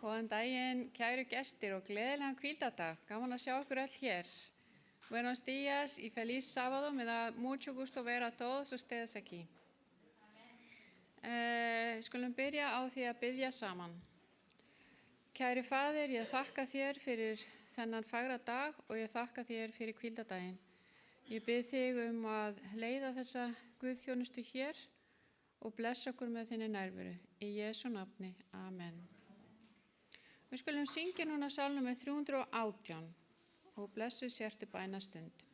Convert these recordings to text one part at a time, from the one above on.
Góðan daginn, kæru gestir og gleðilegan hvíldardag. Gaman að sjá okkur öll hér. Buenos días y feliz sábado. Me da mucho gusto ver a todos ustedes aquí. Skulum byrja á því að biðja saman. Kæri Faðir, ég þakka þér fyrir þennan fagra dag og ég þakka þér fyrir hvíldardaginn. Ég bið þig að leiða þessa guðþjónustu hér og blessa okkur með þinni nærveru. Í Jesú nafni. Amen. Við skulum syngja núna salnúmer 318 og blessuð sértu bænastund.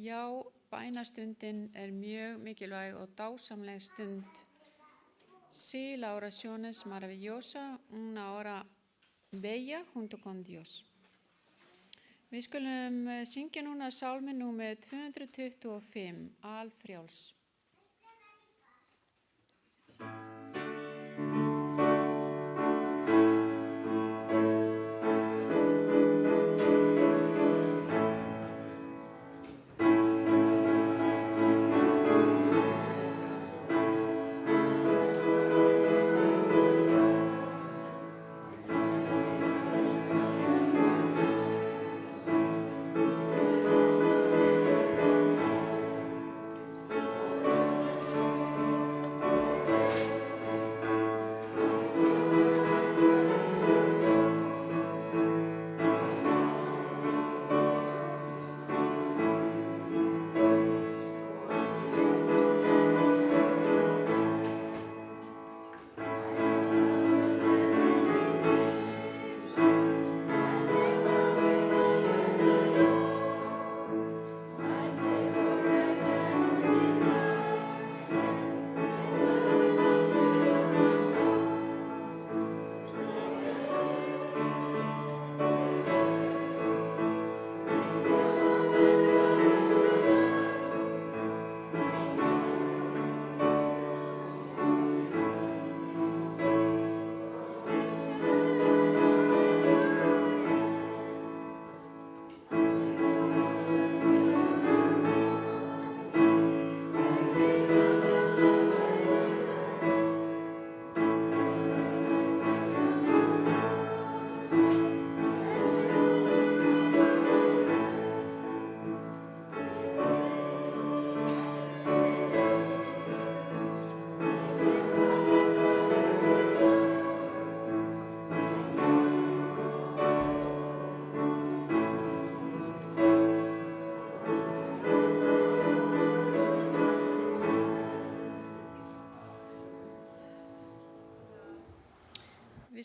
Já, bænastundin mjög mikilvæg og dásamleg stund. Sí, la oración es maravillosa, una hora bella junto con Dios. Við skulum syngja núna sálminn númer 225, Alfrjáls.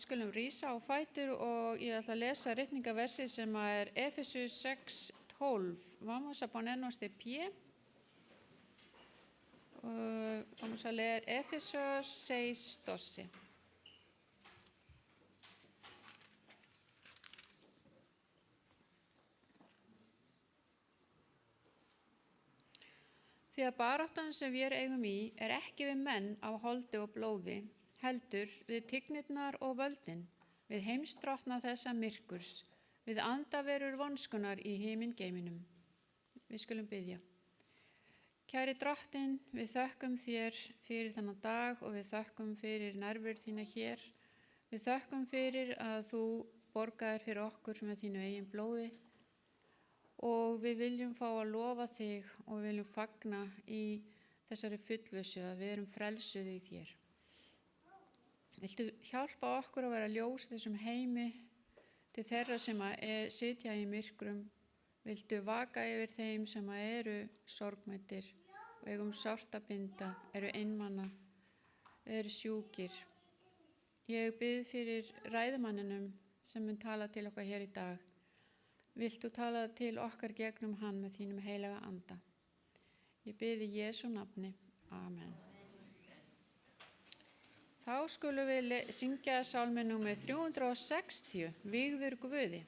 skulum rísa á fætur og ég ætla að lesa ritningaversi sem er Efesus 6:12. Vamos a ponernos de pie. Vamos a leer Efesos 6:12. Því að baráttan sem við eigum í ekki við menn á holdi og blóði, heldur við tignirnar og völdin, við heimsdrottna þessa myrkurs, við andaverur vonskunar í himingeiminum. Við skulum biðja. Kæri drottinn, við þökkum þér fyrir þennan dag og við þökkum fyrir nærveru þína hér. Við þökkum fyrir að þú borgaðir fyrir okkur með þínu eigin blóði og við viljum fá að lofa þig og við viljum fagna í þessari fullvissu að við erum frelsuð í þér. Viltu hjálpa okkur að vera ljós þessum heimi til þeirra sem sitja í myrkrum? Viltu vaka yfir þeim sem eru sorgmæddir, eigum sárt að binda, eru einmana, eru sjúkir? Ég bið fyrir ræðumanninum sem mun tala til okkar hér í dag. Viltu tala til okkar gegnum hann með þínum heilaga anda? Ég bið í Jesú nafni. Amen. Þá skulum við syngja sálmi númer 360, Vígður Guði.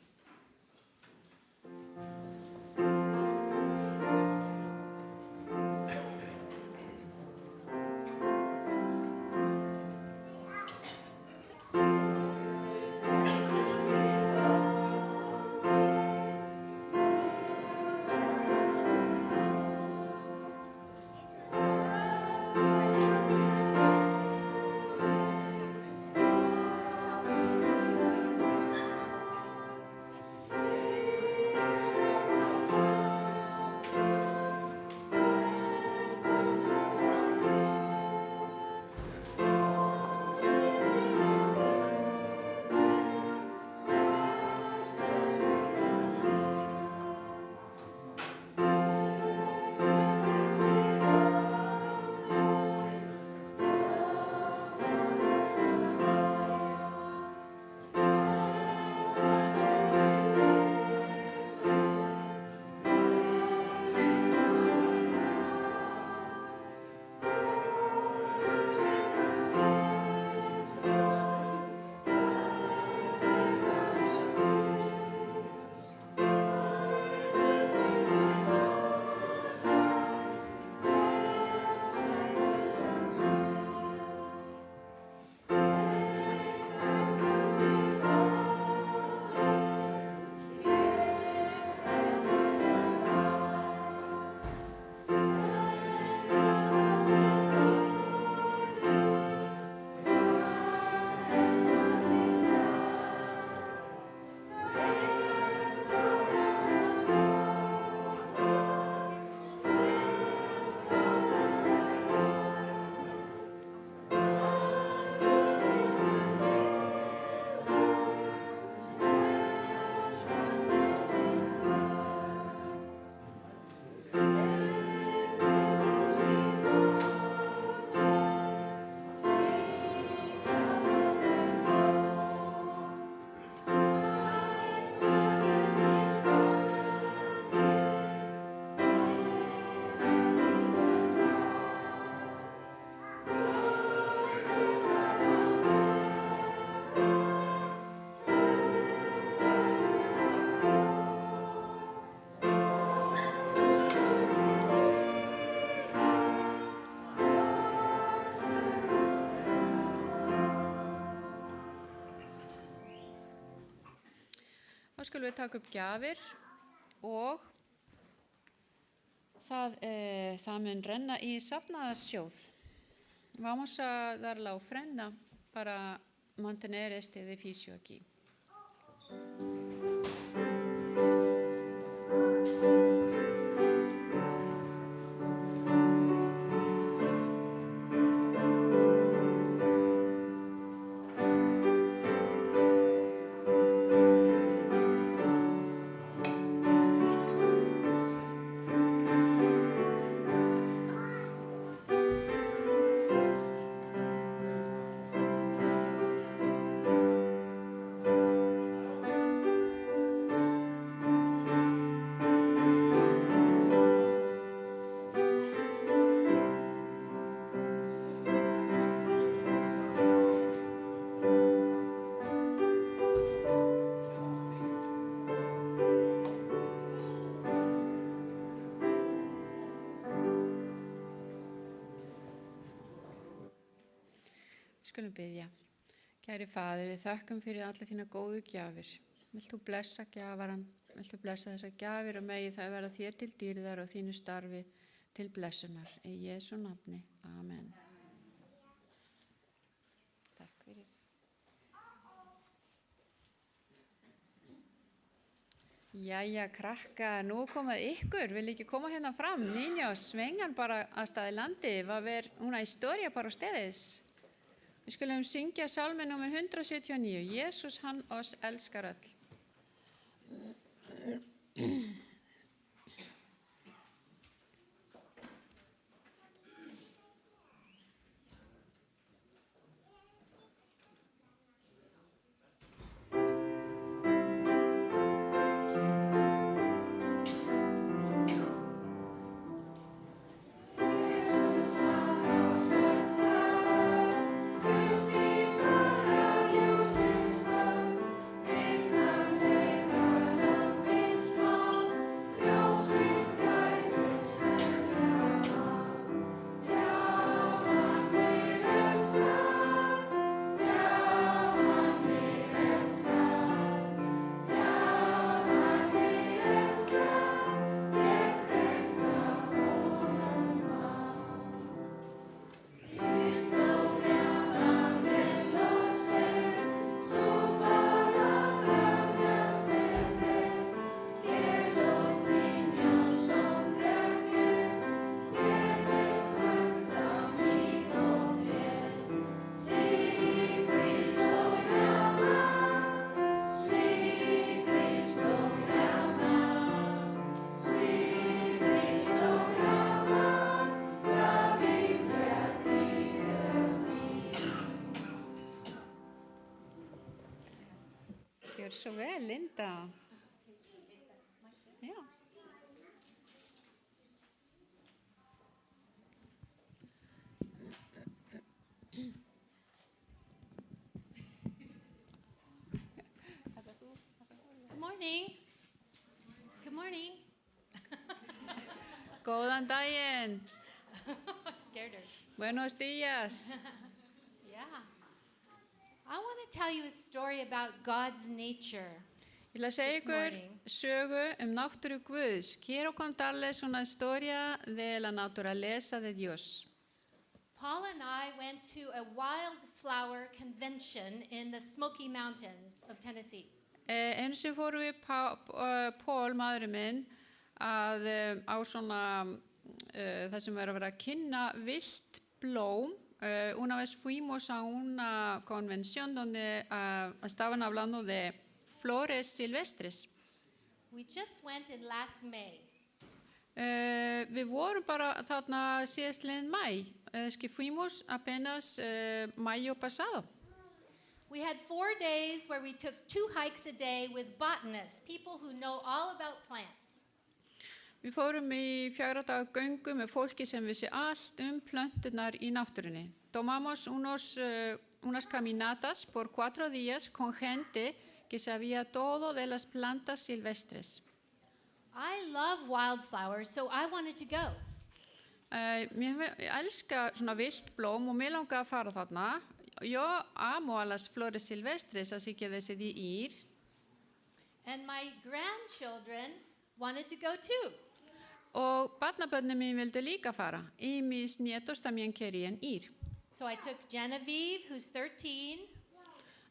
Þá skulum við taka upp gjafir og það mun renna í safnaðarsjóð. Vamos a dar la ofrenda para mantener este edificio aquí. Skulum biðja. Kæri Faðir, við þökkum fyrir allar þína góðu gjafir. Vilt þú blessa gjafaran, vilt þú blessa þessar gjafir og megi það verða þér til dýrðar og þínu starfi til blessunar. Í Jesú nafni. Amen. Takk fyrir. Jæja, krakka, nú komað ykkur, vil ekki koma hérna fram? Niños, vengan bara að staði landi, va a ver una historia para ustedes. Við skulum syngja salmi nummer 179, Jesus hann oss elskar öll. Gjör svo vel, Linda. Já. Good morning. Good morning. Góðan daginn. I scared her. Buenos días. Yeah. I want to tell you a story about God's nature. Ég ætla að segja This ykkur morning. sögu náttúru Guðs. Quiero contarles una historia de la naturaleza de Dios. Paul and I went to a wildflower convention in the Smoky Mountains of Tennessee. Einu sem fórum við Paul, maðurinn minn, að á svona það sem er að vera að kynna vilt blóm. Una vez fuimos a una convención donde estaban hablando de flores silvestres. We just went in last May. Við vorum bara þarna síðastliðin mæ. Que fuimos apenas mayo pasado. We had 4 days where we took 2 hikes a day with botanists, people who know all about plants. Við fórum í 4 daga göngu með fólki sem vissi allt plönturnar í náttúrunni. Tomamos unas caminatas por 4 días con gente que sabía todo de las plantas silvestres. I love wildflowers, so I wanted to go. Ég elska svona vilt blóm og mér langaði að fara þarna. Yo amo a las flores silvestres, así que decidí ir. And my grandchildren wanted to go too. Og barnabörnin mín vildu líka fara. Y mis nietos también querían ir. So I took Genevieve, who's 13,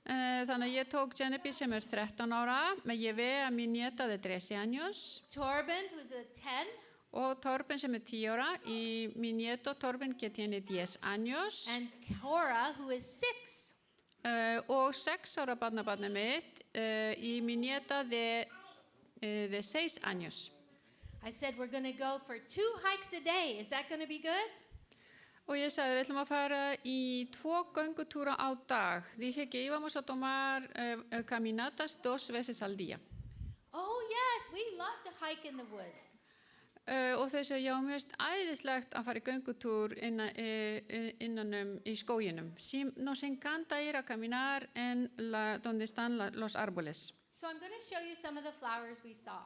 Þannig að ég tók Genevieve sem 13 ára, me llevé a mi nieta de 13 años. Torben, who's a 10, O Torben sem 10 ára, y mi nieto Torben que tiene 10 años. and Cora, who is 6. Og 6 ára barnabarnið mitt, y mi nieta de 6 años. I said, we're going to go for 2 hikes a day. Is that going to be good? Og ég sagði, við ætlum að fara í 2 göngutúra á dag. Dije que íbamos a tomar caminatas 2 veces al día. Oh, yes, we love to hike in the woods. Og þau segja, já, mér finnst æðislegt að fara í göngutúr innan í skóginum. Nos encanta ir a caminar en donde están los árboles. So I'm going to show you some of the flowers we saw.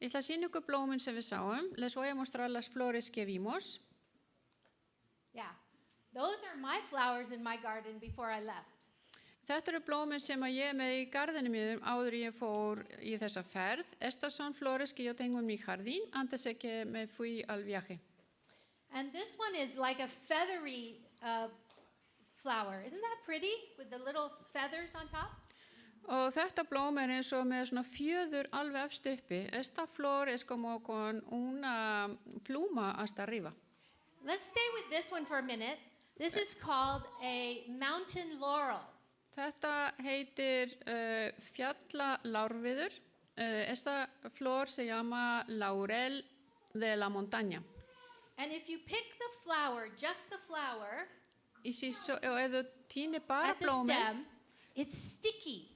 Ég ætla að sýna ykkur blómin sem við sáum. Les voy a mostrar las flores que vimos. Yeah. Those are my flowers in my garden before I left. Þetta eru blómin sem að ég er með í garðinu mínum áður en ég fór í þessa ferð. Estas son flores que yo tengo en mi jardín antes de que me fui al viaje. And this one is like a feathery flower. Isn't that pretty with the little feathers on top? Og þetta blóm er eins og með svona fjöður alveg efst uppi. Esta flor es como con una pluma hasta arriba. Let's stay with this one for a minute. This is called a mountain laurel. Þetta heitir fjallalárviður. Esta flor se llama laurel de la montaña. And if you pick the flower, just the flower, Y si og ef þú tínir bara at the blómin, stem, it's sticky.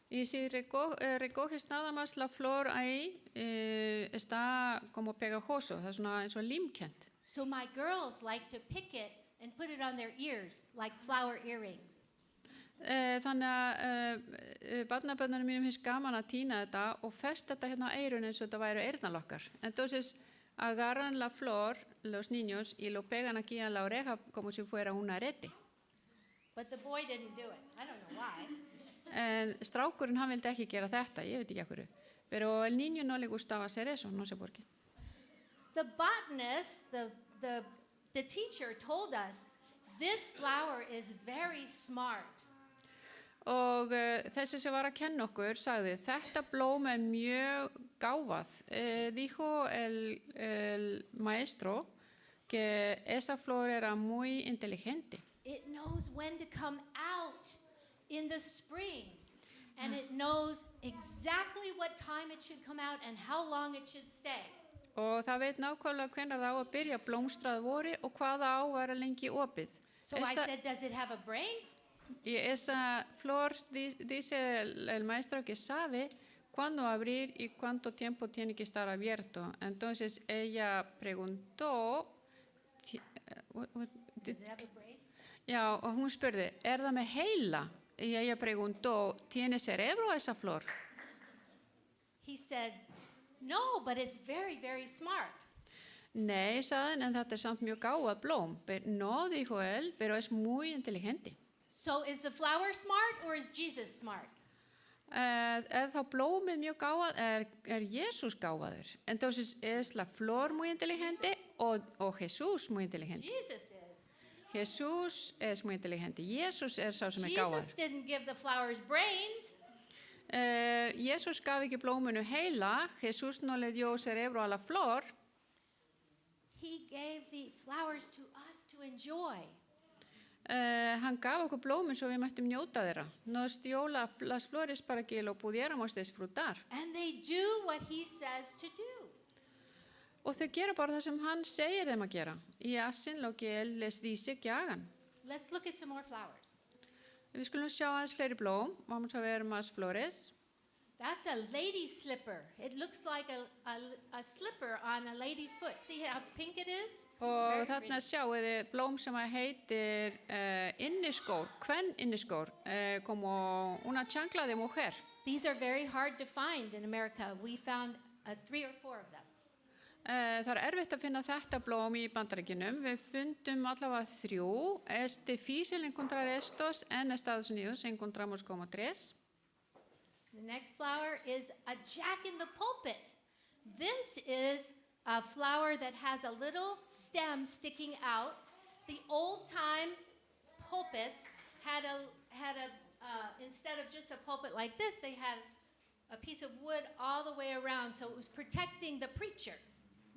y si recoges nada más la flor ahí, está como pegajoso, það er svona eins og límkennt. So my girls like to pick it and put it on their ears, like flower earrings. Þannig að barnabörnunum mínum finnst gaman að tína þetta og festa þetta hérna á eyrun eins og þetta væru eyrnalokkar. Entonces agarran la flor, los niños, y lo pegan aquí en la oreja como si fuera un arete. But the boy didn't do it. I don't know why. En strákurinn hann vildi ekki gera þetta, ég veit ekki af hverju. Pero el niño no le gustaba hacer eso, no sé por qué. The botanist, the teacher told us, this flower is very smart. Og þessi sem var að kenna okkur sagði, þetta blóm er mjög gáfað. Dijo el maestro que esa flor era muy inteligente. It knows when to come out in the spring. And it knows exactly what time it should come out and how long it should stay. Og það veit nákvæmlega hvenær það á að byrja blómstrað vori og hvaða á að vera lengi opið. So I said, does it have a brain? Y esa flor dice el maestro que sabe cuándo abrir y cuánto tiempo tiene que estar abierto. Entonces ella preguntó, Does it have a brain? já, og hún spurði, það með heila? Y ella preguntó, ¿tiene cerebro esa flor? He said, no, but it's very, very smart. Nei, sagði, en þetta er samt mjög gáfað blóm. No, dijo él, pero es muy inteligente. So is the flower smart or is Jesus smart? Þá blómið mjög gáfað, Jesús gáfaður. Entonces es la flor muy inteligente o Jesús muy inteligente. Jesus is. Jesús es muy inteligente. Jesús er sá sem gáfað. Jesus didn't give the flowers brains. Jesús gaf ekki blóminu heila. Jesús no le dio cerebro a la flor. He gave the flowers to us to enjoy. Hann gaf okkur blómin svo við mættum njóta þeirra. Nos dio las flores para que lo pudiéramos disfrutar. And they do what he says to do. Og þau gera bara það sem hann segir þeim að gera. Y hacen lo que él les dice que hagan. Let's look at some more flowers. Við skulum sjá aðeins fleiri blóm. Vamos a ver más flores. That's a lady's slipper. It looks like a slipper on a lady's foot. See how pink it is? Og þarna sjáu þið blóm sem heitir inniskór, kvenn inniskór, como una chancla de mujer. These are very hard to find in America. We found 3 or 4 of them. Það er erfitt að finna þetta blóm í Bandaríkjunum. Við fundum allavega 3. Es difícil encontrar estos en Estados Unidos. Encontramos como 3. The next flower is a jack in the pulpit. This is a flower that has a little stem sticking out. The old-time pulpits had a instead of just a pulpit like this, they had a piece of wood all the way around, so it was protecting the preacher.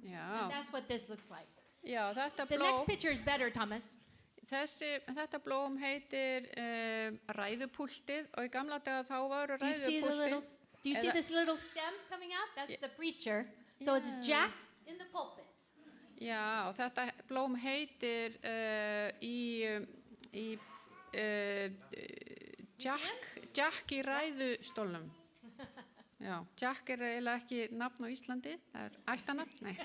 Já, And that's what this looks like. já þetta The blóm. next picture is better, Thomas. Þetta blóm heitir ræðupúltið og í gamla daga þá varu Do you see ræðupúltið. this little stem coming out? That's the preacher. So it's Jack in the pulpit. Já, og þetta blóm heitir Jack í ræðustólnum. Já, Jack eiginlega ekki nafn á Íslandi, það ættanafn. Nei.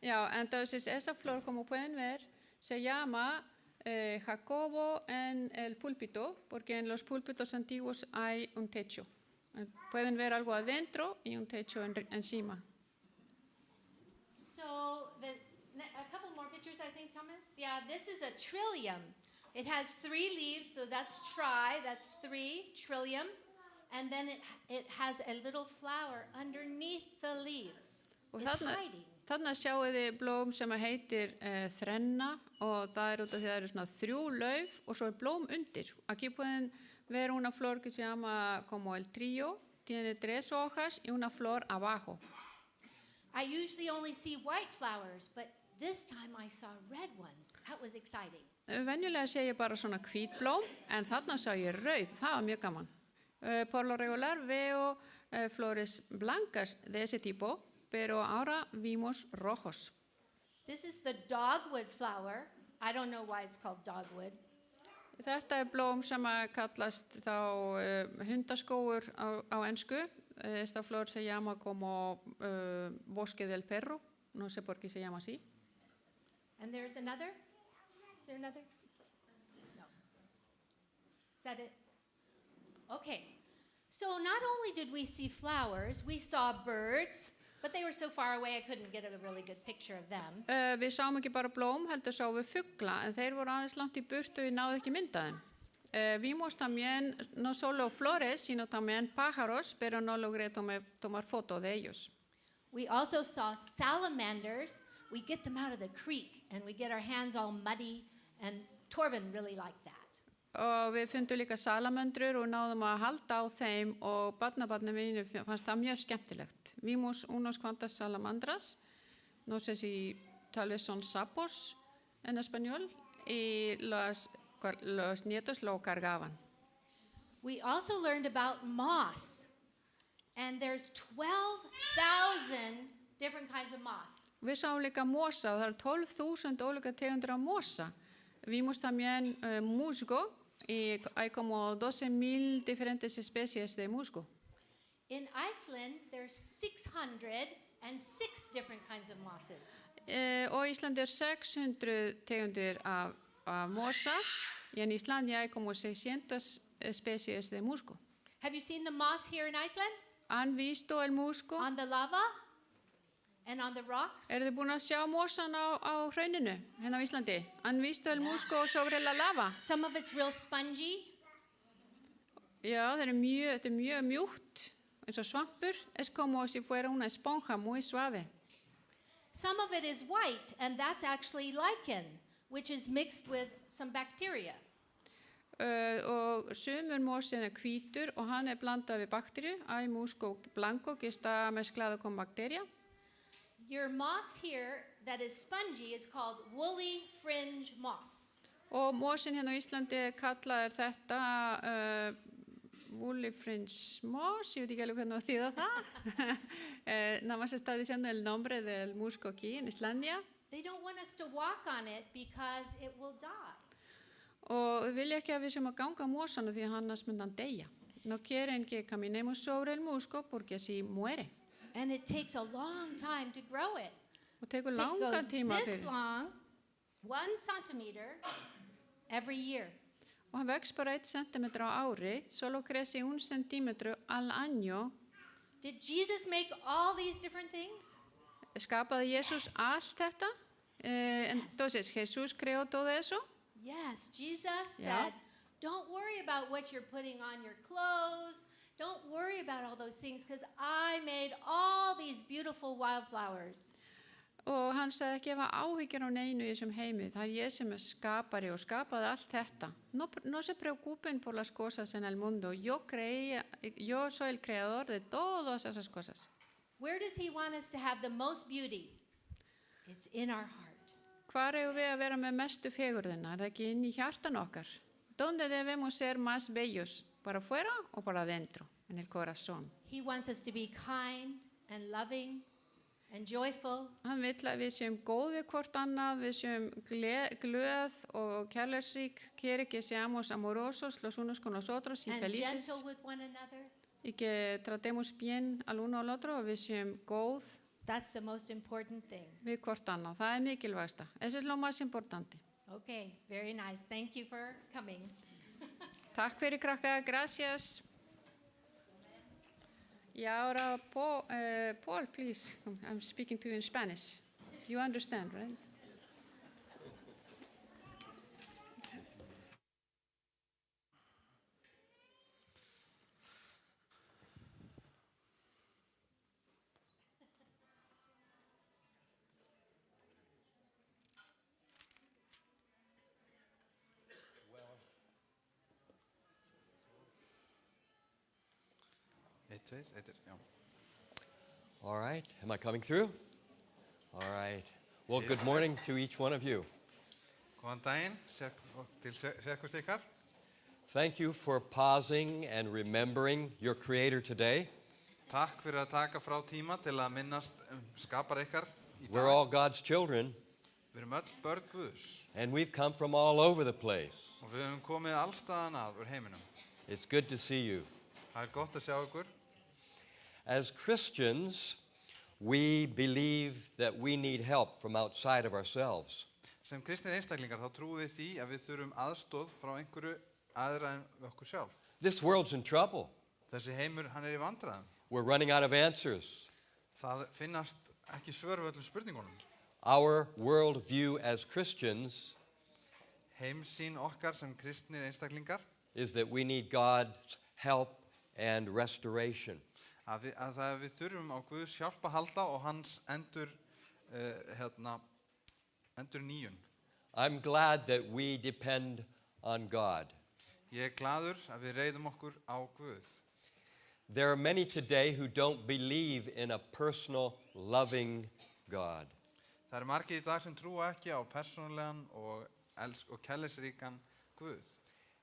Ya, entonces esa flor, como pueden ver, se llama Jacobo en el púlpito, porque en los púlpitos antiguos hay un techo. Pueden ver algo adentro y un techo encima. So a couple more pictures. pictures, I think, Thomas? Yeah, this is a trillium. It has 3 leaves, so that's that's 3 trillium. And then it has a little flower underneath the leaves. Og It's hiding. þarna sjáu þið blóm sem heitir þrenna og það út af því það eru svona 3 lauf og svo blóm undir. Aquí pueden ver una flor que se llama como el trillo, tiene 3 hojas y una flor abajo. I usually only see white flowers, but this time I saw red ones. That was exciting. Venjulega sé ég bara svona hvít blóm, en þarna sá ég rauð, það var mjög gaman. Por lo regular veo flores blancas de ese tipo, pero ahora vimos rojos. This is the dogwood flower. I don't know why it's called dogwood. Þetta blóm sem kallast þá hundaskógur á ensku. Esta flor se llama como bosque del perro. No sé por qué se llama así. And there's another? Is there another? No. Is that it? Okay. So not only did we see flowers, we saw birds, but they were so far away I couldn't get a really good picture of them. Við sáum ekki bara blóm, heldur sáum við fugla, en þeir voru aðeins langt í burtu og ég náði ekki mynda þeim. Vimos también no solo flores, sino también pájaros, pero no logré tomar foto de ellos. We also saw salamanders. We get them out of the creek, and we get our hands all muddy, and Torben really liked that. Og við fundum líka salamöndrur og náðum að halda á þeim og barnabarnið mínu fannst það mjög skemmtilegt. Vimos unos cuantas salamandras, no sé si tal vez son sapos en español, y los nietos lo cargaban. We also learned about moss, and there's 12,000 different kinds of moss. Við sáum líka mosa og það eru 12.000 ólíka tegundir af mosa. Vimos también musgo y hay como 12,000 diferentes especies de musgo. In Iceland, there's 606 different kinds of mosses. Og í Íslandi 600 tegundir af mosa y en Islandia hay como 600 especies de musgo. Have you seen the moss here in Iceland? ¿Han visto el musgo? On the lava and on the rocks? Eru þið búin að sjá mosan á hrauninu hérna á Íslandi? ¿Han visto el musgo sobre la lava? Some of it's real spongy. Já, þetta er mjög mjúkt, eins og svampur. Es como si fuera una esponja muy suave. Some of it is white, and that's actually lichen, which is mixed with some bacteria. Og sumur mosin hvítur og hann blandað við bakteríu. Hay musgo blanco que está mezclado con bacteria. Your moss here that is spongy is called woolly fringe moss. Og mosin hérna á Íslandi kallaður þetta woolly fringe moss, ég veit ekki alveg hvernig að þýða það. Nada más está diciendo el nombre del musgo aquí en Islandia. They don't want us to walk on it because it will die. Og vilja ekki að við sem að ganga mosana því að annars myndi hann deyja. No quieren que caminemos sobre el musgo porque así muere. And it takes a long time to grow it. Og tekur It langan goes tíma this fyrir. long, 1 centimeter every year. Og hann vex bara 1 centimeter á ári, solo crece 1 centímetro al año. Did Jesus make all these different things? Skapaði Jesús allt þetta? Entonces, Jesús creó todo eso? Yes, Jesus Yeah. said, don't worry about what you're putting on your clothes. Don't worry about all those things because I made all these beautiful wildflowers. Og hann sagði ekki hafa áhyggjur á neinu í þessum heimi. Það ég sem skapari og skapaði allt þetta. No se preocupen por las cosas en el mundo. Yo soy el creador de todas esas cosas. Where does he want us to have the most beauty? It's in our heart. Hvar eigum við að vera með mestu fegurðina? Er það ekki inn í hjartan okkar? ¿Dónde debemos ser más bellos? ¿Para afuera o para adentro? En el corazón. He wants us to be kind and loving and joyful. Hann vill að við séum góð við hvort annað, við séum glöð og kærleiksrík. Quiere que seamos amorosos los unos con los otros y And felices. gentle with one another. Y que tratemos bien al uno al otro og við séum góð That's the most important thing. við hvort annað. Það mikilvægsta. Eso es lo más importante. Okay, very nice. Thank you for coming. Takk fyrir krakka, gracias. Y ahora, Paul, please, I'm speaking to you in Spanish. You understand, right? tveir, eittir, já. All right, am I coming through? All right. Well, good morning to each one of you. Góðan daginn til sérkvist ykkar. Thank you for pausing and remembering your Creator today. Takk fyrir að taka frá tíma til að minnast skapar ykkar í We're dag. all God's children, Við erum öll börn Guðs and we've come from all over the place. og við höfum komið allstaðan að úr heiminum. It's good to see you. Það gott að sjá ykkur. As Christians, we believe that we need help from outside of ourselves. Sem kristnir einstaklingar þá trúum við því að við þurfum aðstoð frá einhverju aðra en okkur sjálf. This world's in trouble. Þessi heimur, hann í vandræðum. We're running out of answers. Það finnast ekki svör við öllum spurningunum. Our worldview as Christians Heimsýn okkar sem kristnir einstaklingar is that we need God's help and restoration. að við þurfum á Guðs hjálp að halda og hans endur nýjun. I'm glad that we depend on God. Ég glaður að við reiðum okkur á Guð. There are many today who don't believe in a personal, loving God. Það eru margir í dag sem trúa ekki á persónulegan og kærleiksríkan Guð.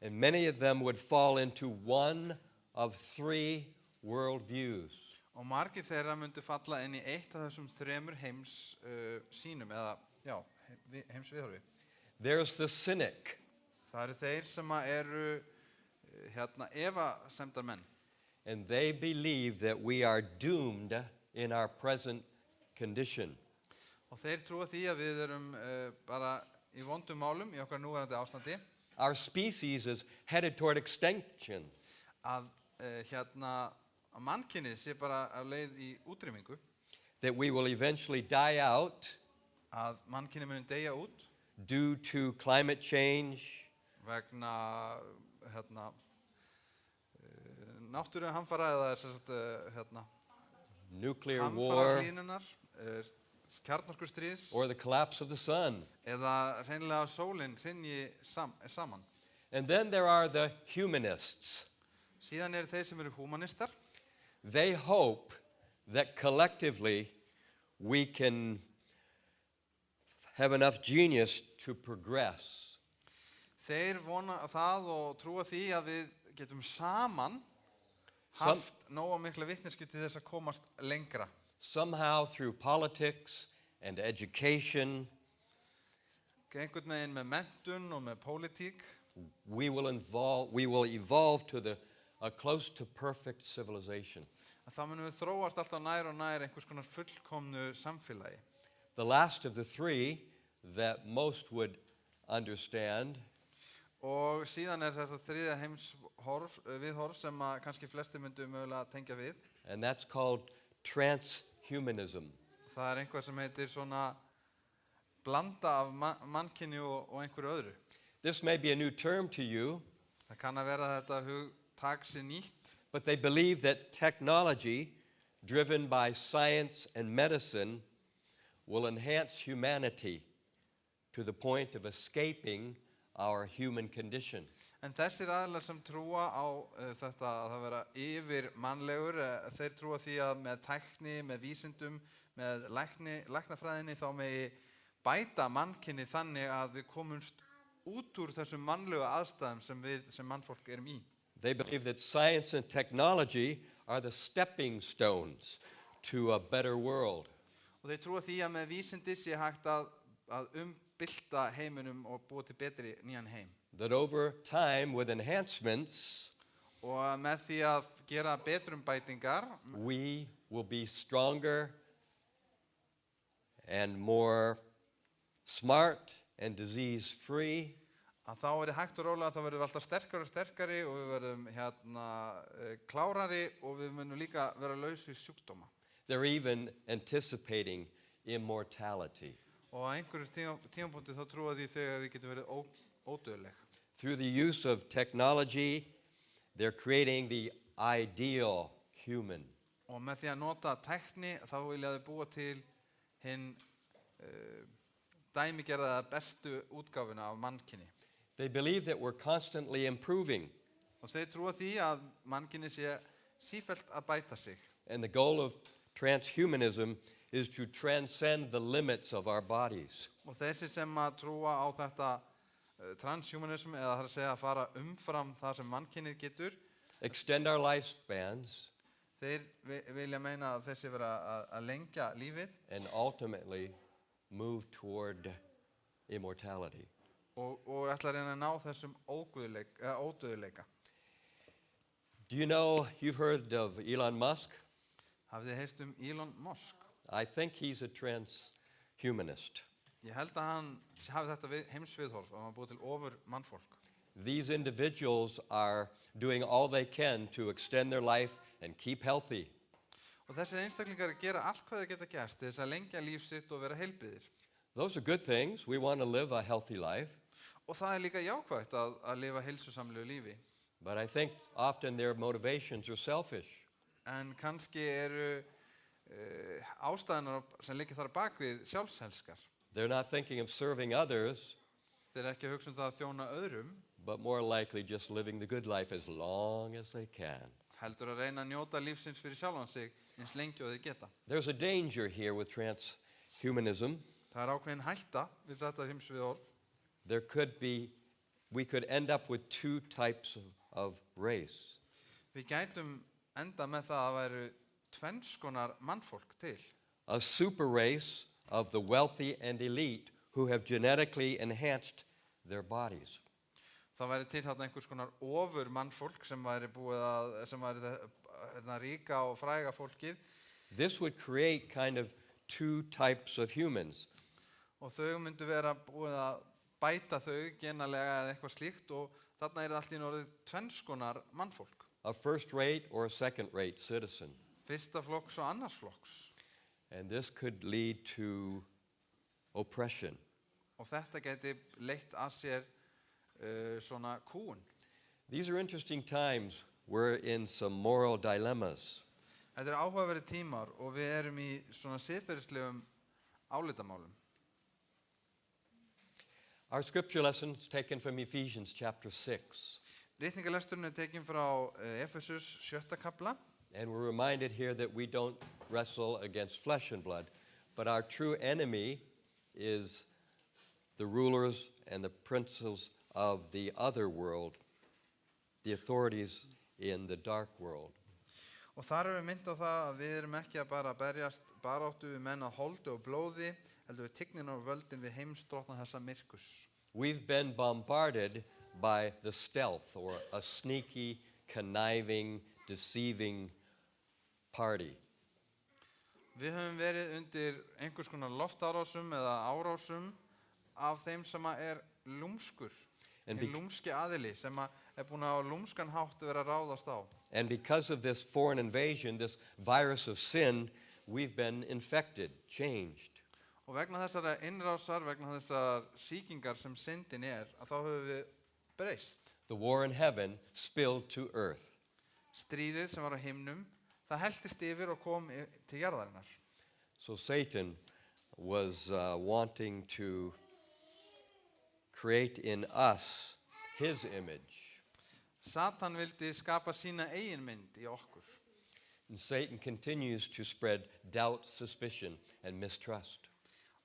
And many of them would fall into one of three worldviews. Og margir þeirra myndu falla inn í eitt af þessum þremur sínum eða heimsviðhorfi. There's the cynic. Það eru þeir sem eru efasemdar menn. And they believe that we are doomed in our present condition. Og þeir trúa því að við erum bara í vondum málum í okkar núverandi ástandi. Our species is headed toward extinction. Að mannkynið sé bara á leið í útrýmingu. That we will eventually die out Að mannkynið muni deyja út due to climate change, vegna náttúruhamfara eða nuclear hamfara war, hlýnunar, kjarnorkustríðs or the collapse of the sun. eða hreinlega sólin hrynji saman. And then there are the humanists. Síðan eru þeir sem eru humanistar. They hope that collectively we can have enough genius to progress. Þeir vona það og trúa því að við getum saman haft nóga mikla vitneskju til þess að komast lengra. Somehow through politics and education, Einhvern veginn með menntun og með pólitík. we will evolve to a close to perfect civilization. Að það munum við þróast alltaf nær og nær einhvers konar fullkomnu samfélagi. The last of the three that most would understand Og síðan þetta þriðja viðhorf sem kannski flesti myndu mögulega tengja við. and that's called transhumanism. Það einhvað sem heitir svona blanda af mannkyni og einhverju öðru. This may be a new term to you, Það kann að vera þetta hugtak sé nýtt. but they believe that technology, driven by science and medicine, will enhance humanity to the point of escaping our human condition. En þessir aðilar sem trúa á þetta að það vera yfir mannlegur, þeir trúa því að með tækni, með vísindum, með læknafræðinni þá megi bæta mannkynni þannig að við komumst út úr þessum mannlegu aðstæðum sem við sem mannfólk erum í. They believe that science and technology are the stepping stones to a better world. Og þeir trúa því að með vísindi sé hægt að umbylta heiminum og búa til betri nýjan heim. That over time, with enhancements, Og með því að gera betrumbætingar, we will be stronger and more smart and disease-free, að þá hægt og rólega að þá verðum við alltaf sterkari og sterkari og við verðum klárari og við munum líka vera laus við sjúkdóma. they're even anticipating immortality. Og á einhverjum tímapunkti þá trúa því þegar við getum verið ódauðleg. Through the use of technology, they're creating the ideal human. Og með því að nota tækni þá vilja þau búa til hinn dæmigerða bestu útgáfuna af mannkynni. They believe that we're constantly improving. Og þeir trúa því að mannkynni sé sífellt að bæta sig. And the goal of transhumanism is to transcend the limits of our bodies. Og þessi sem að trúa á þetta transhumanism, eða það að segja að fara umfram það sem mannkynið getur, Extend our lifespans þeir vilja meina að þessi vera að lengja lífið and ultimately move toward immortality. og ætla að reyna að ná þessum ódauðleika. Do you know, you've heard of Elon Musk? Hafið þið heyrt Elon Musk? I think he's a transhumanist. Ég held að hann hafi þetta heimsviðhorf og hann búið til ofur mannfólk. These individuals are doing all they can to extend their life and keep healthy. Og þessir einstaklingar gera allt hvað þeir geta gert til þess að lengja líf sitt og vera heilbrigðir. Those are good things. We want to live a healthy life. Og það líka jákvægt að lifa heilsusamlegu lífi. But I think often their motivations are selfish. En kannski eru ástæðunar sem liggja þar bak við sjálfshelskar. They're not thinking of serving others, Þeir ekki að hugsa það að þjóna öðrum, but more likely just living the good life as long as they can. heldur að reyna að njóta lífsins fyrir sjálfan sig eins lengi og þeir geta. There's a danger here with transhumanism. Það ákveðin hætta við þetta heimsviðhorf. We could end up with two types of race. Við gætum enda með það að væru tvenns konar mannfólk til. A super race of the wealthy and elite who have genetically enhanced their bodies. Það væri til þarna einhvers konar ofur mannfólk sem væri þetta ríka og fræga fólkið. This would create kind of two types of humans. Og þau myndu vera búið að bæta þau genalega eða eitthvað slíkt og þarna er allt í orðið tvenns konar mannfólk. A first-rate or a second-rate citizen. Fyrsta flokks og annars flokks. And this could lead to oppression. Og þetta geti leitt að sér svona kúgun. These are interesting times. We're in some moral dilemmas. Þetta áhugaverðir tímar og við erum í svona siðferðislegum álitamálum. Our scripture lesson is taken from Ephesians chapter 6. Ritningalesturinn tekin frá Efesus 7. kapla. And we're reminded here that we don't wrestle against flesh and blood, but our true enemy is the rulers and the princes of the other world, the authorities in the dark world. Og þar erum við mynd á það að við erum ekki að bara berjast baráttu við menn að holdi og blóði, heldur við tignin og völdin við heimsdrottna þessa myrkus. We've been bombarded by the stealth or a sneaky, conniving, deceiving party. Við höfum verið undir einhvers konar loftárásum eða árásum af þeim sem lúmskur, lúmski aðili sem búin að á lúmskan hátt vera að ráðast á. And because of this foreign invasion, this virus of sin, we've been infected, changed. Og vegna þessara innrásar, vegna þessar sýkingar sem syndin að þá höfum við breyst. The war in heaven spilled to earth. Stríðið sem var á himnum, það helltist yfir og kom til jarðarinnar. So Satan was wanting to create in us his image. Satan vildi skapa sína eigin mynd í okkur. And Satan continues to spread doubt, suspicion, and mistrust.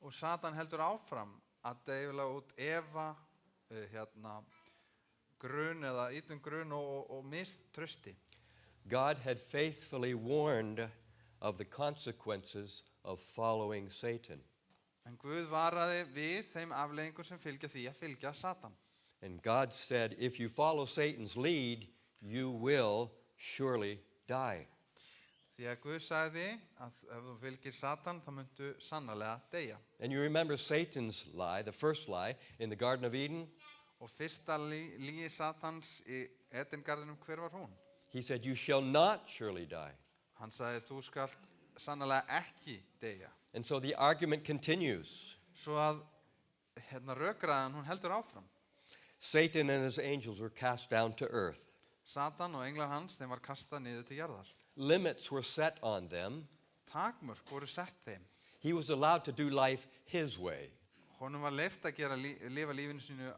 Og Satan heldur áfram að deila út efa, grun eða illum grun og miströsti. God had faithfully warned of the consequences of following Satan. En Guð varaði við þeim afleiðingum sem fylgja því að fylgja Satan. And God said, if you follow Satan's lead, you will surely die. Því að Guð sagði að ef þú fylgir Satan, þá muntu sannarlega deyja. And you remember Satan's lie, the first lie, in the Garden of Eden? Og fyrsta lygi Satans í Edengarðinum, hver var hún? He said, you shall not surely die. Hann sagði, þú skalt sannarlega ekki deyja. And so the argument continues. Svo að rökræðan, hún heldur áfram. Satan and his angels were cast down to earth. Satan og englar hans, þeim var kastað niður til jarðar. Limits were set on them. Takmörk voru sett þeim. He was allowed to do life his way. Honum var leyft að lifa lífinu sínu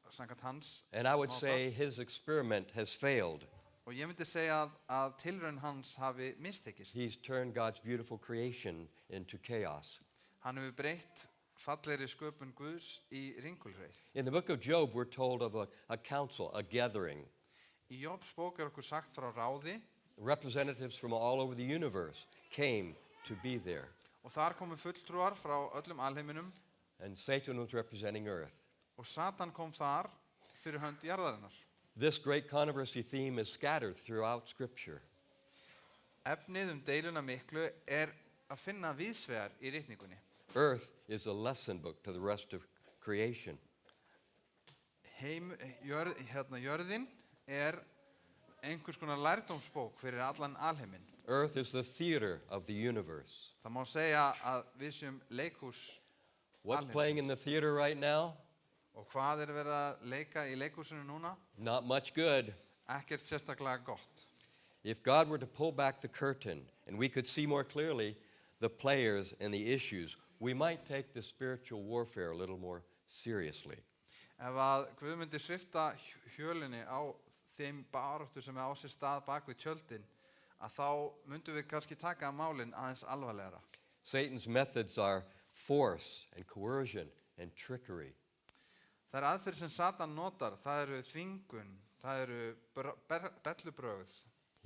samkvæmt hans. And I would máta. say his experiment has failed. Og ég myndi segja að tilraun hans hafi mistekist. He's turned God's beautiful creation into chaos. Hann hefur breytt fallegri sköpun Guðs í ringulreið. In the book of Job, we're told of a council, a gathering. Í Jobs bók okkur sagt frá ráði Representatives from all over the universe came to be there. og þar komu fulltrúar frá öllum alheiminum And Satan was representing earth. og Satan kom þar fyrir hönd jarðarinnar. This great controversy theme is scattered throughout Scripture. Efnið deiluna miklu að finna víðsvegar í ritningunni. Earth is a lesson book to the rest of creation. Jörðin einhvers konar lærdómsbók fyrir allan alheiminn. Earth is the theater of the universe. Það má segja að við séum leikhús What's playing in the theater right now? og hvað verið að leika í leikhúsinu núna? Not much good. Ekkert sérstaklega gott. If God were to pull back the curtain and we could see more clearly the players and the issues, we might take the spiritual warfare a little more seriously. Ef að Guð myndi svifta hjölinni á þeim baráttu sem á sér stað bak við tjöldin, að þá myndum við kannski taka málin aðeins alvarlegra. Satan's methods are force and coercion and trickery. Það aðferð sem Satan notar, það eru þvingun, það eru bellubrögð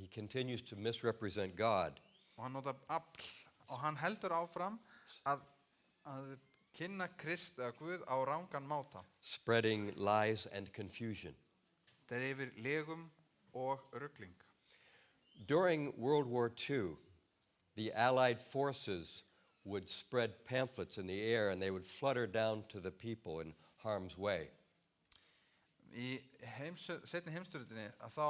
He continues to misrepresent God. og hann notar afl og hann heldur áfram að kynna Krist eða Guð á rangan máta. Spreading lies and confusion. Dreifir legum og rugling. During World War II, the Allied forces would spread pamphlets in the air and they would flutter down to the people in harm's way. Í seinni heimsstyrjöldinni að þá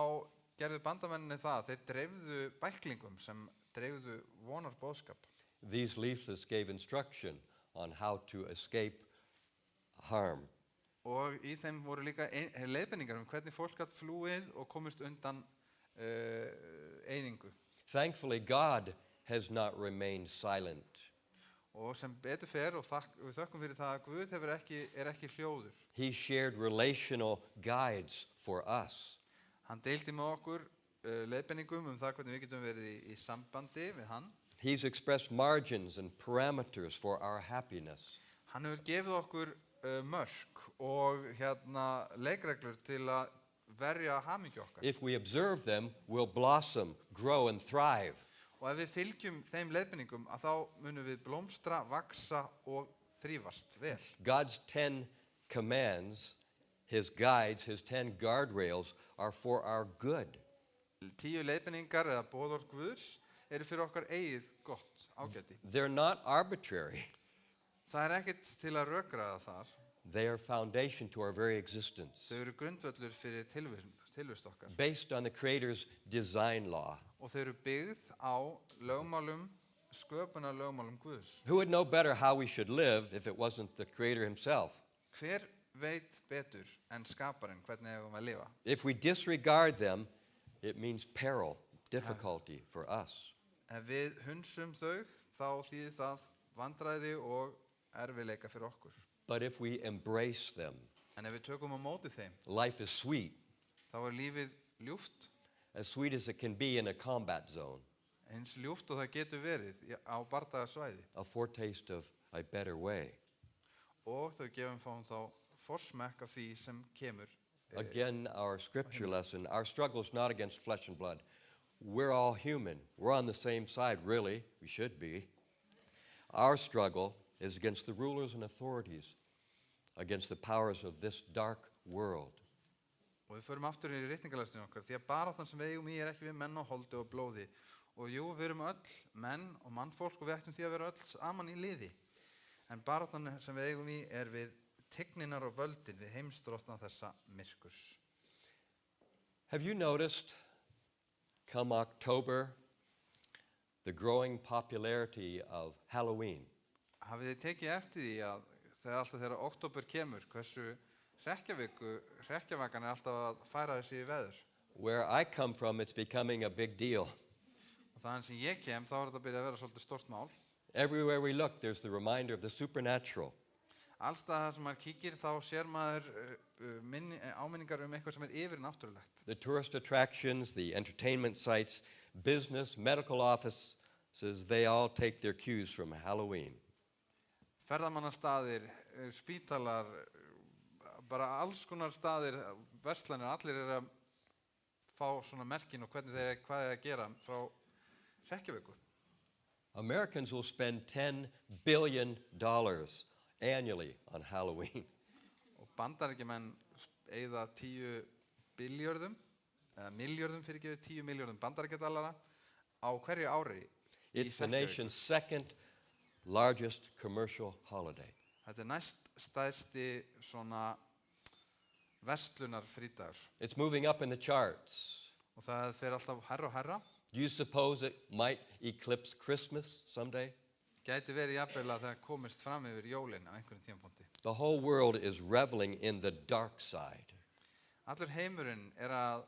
gerðu bandamenninni það, þeir dreifðu bæklingum sem dreifðu vonarboðskap. These leaflets gave instruction on how to escape harm. Og í þeim voru líka leiðbeiningar hvernig fólk gat flúið og komist undan eyðingu. Thankfully, God has not remained silent. Og sem betur fer og við þökkum fyrir það að Guð ekki hljóður. He shared relational guides for us. Hann deildi með okkur leiðbeiningum það hvernig við getum verið í sambandi við hann. He's expressed margins and parameters for our happiness. Hann hefur gefið okkur mörk og leikreglur til að verja hamingju okkar. If we observe them, we'll blossom, grow, and thrive. Og ef við fylgjum þeim leiðbeiningum að þá munum við blómstra, vaksa og þrífast vel. God's 10 commands, his guides, his 10 guardrails are for our good. 10 leiðbeiningar eða boðorð Guðs eru fyrir okkar eigið gott ágæti. They're not arbitrary. Það ekkert til að rökræða þar. They are foundation to our very existence. Þau eru grundvöllur fyrir tilvist okkar. Based on the Creator's design law. Og þau eru byggð á lögmálum, sköpunarlögmálum Guðs. Who would know better how we should live if it wasn't the Creator himself? Hver veit betur en skaparinn hvernig eigum við að lifa? If we disregard them, it means peril, difficulty for us. Ef við hunsum þau, þá þýðir það vandræði og erfiðleika fyrir okkur. But if we embrace them, En ef við tökum á móti þeim, life is sweet, þá lífið ljúft, as sweet as it can be in a combat zone, eins ljúft og það getur verið á bardagasvæði. a foretaste of a better way. Og þau fáum þá forsmekk af því sem kemur. Again, our scripture lesson, our struggle is not against flesh and blood. We're all human. We're on the same side, really. We should be. Our struggle is against the rulers and authorities, against the powers of this dark world. Og við förum aftur í ritningalestinu okkar, því að baráttan sem við eigum í ekki við menn og holdi og blóði. Og jú, við erum öll menn og mannfólk og við ættum því að vera öll saman í liði. En baráttan sem við eigum í við tigninar og völdin, við heimsdrottna þessa myrkurs. Have you noticed, come October, the growing popularity of Halloween? Hafið þið tekið eftir því að þegar október kemur, hversu hrekkjavakan alltaf að færa þessi í veður? Where I come from, it's becoming a big deal. Og þaðan sem ég kem, þá þetta byrjað að vera svolítið stórt mál. Everywhere we look, there's the reminder of the supernatural. Allstað sem maður kíkir þá sér maður áminningar eitthvað sem yfir náttúrulegt. The tourist attractions, the entertainment sites, business, medical offices, they all take their cues from Halloween. Ferðamannastaðir, spítalar, bara alls konar staðir, verslanir, allir að fá svona merkin og hvað að gera frá Reykjavíkur. Americans will spend $10 billion annually on Halloween. Og Bandaríkjamenn eyða 10 milljörðum fyrir 10 milljörðum bandaríkjadallara á hverju ári. It's the nation's second largest commercial holiday. Þetta næst stærsti svona verslunar frídagur. It's moving up in the charts. Og það fer alltaf hærra og hærra. Do you suppose it might eclipse Christmas someday? Gæti verið jafnvel að það komist fram yfir jólin á einhverjum tímapunkti. The whole world is reveling in the dark side. Allur heimurinn að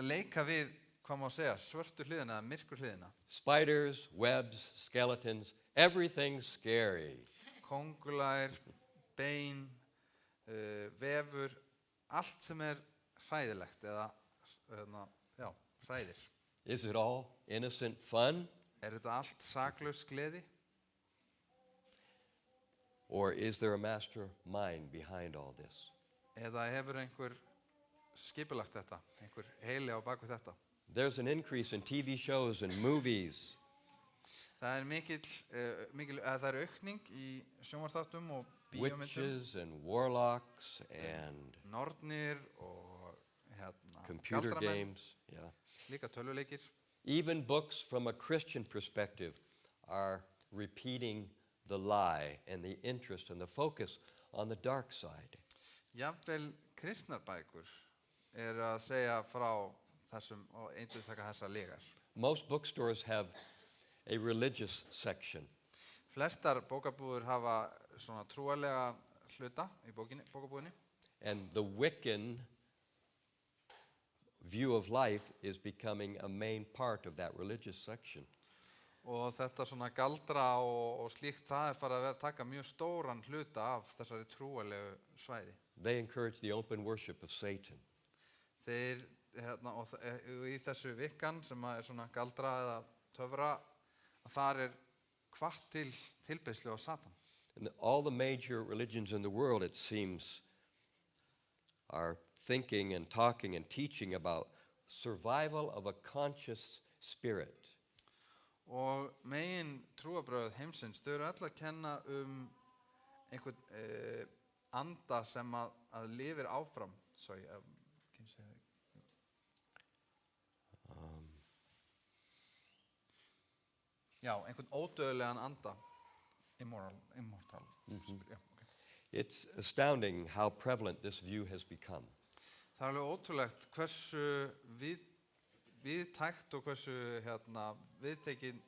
leika við, hvað má segja, svörtu hliðina eða myrku hliðina. Spiders, webs, skeletons, everything's scary. Kóngulær, bein, vefur, allt sem hræðilegt eða hræðir. Is it all innocent fun? Þetta allt saklaus gleði? Or is there a mastermind behind all this? Eða hefur einhver skipulagt þetta, einhver heili á baku þetta? There's an increase in TV shows and movies. Það er aukning í sjónvarpsþáttum og bíómyndum. Witches and warlocks and Nornir og computer galdramenn, games. Yeah. líka tölvuleikir. Even books from a Christian perspective are repeating the lie and the interest and the focus on the dark side. Jafnvel kristnar bækur að segja frá þessum og endurtaka þessar legar. Most bookstores have a religious section. Flestar bókabúðir hafa svona trúarlega hluta í bókabúðinni. And the Wiccan view of life is becoming a main part of that religious section. Og þetta svona galdra og slíkt það farið að taka mjög stóran hluta af þessari trúarlegu svæði. They encourage the open worship of Satan. Þeir og í þessu vikkan sem svona galdra eða töfra, þar hvatt til tilbeiðslu á Satan. And all the major religions in the world, it seems, are thinking and talking and teaching about survival of a conscious spirit. Og megin trúarbrögð heimsins, þau eru öll að kenna einhvern anda sem að lifir áfram. Sorry, can you say that? Já, einhvern ódöðlegan anda. Immortal. Yeah, okay. It's astounding how prevalent this view has become. Það alveg ótrúlegt hversu viðtækt og hversu viðtekin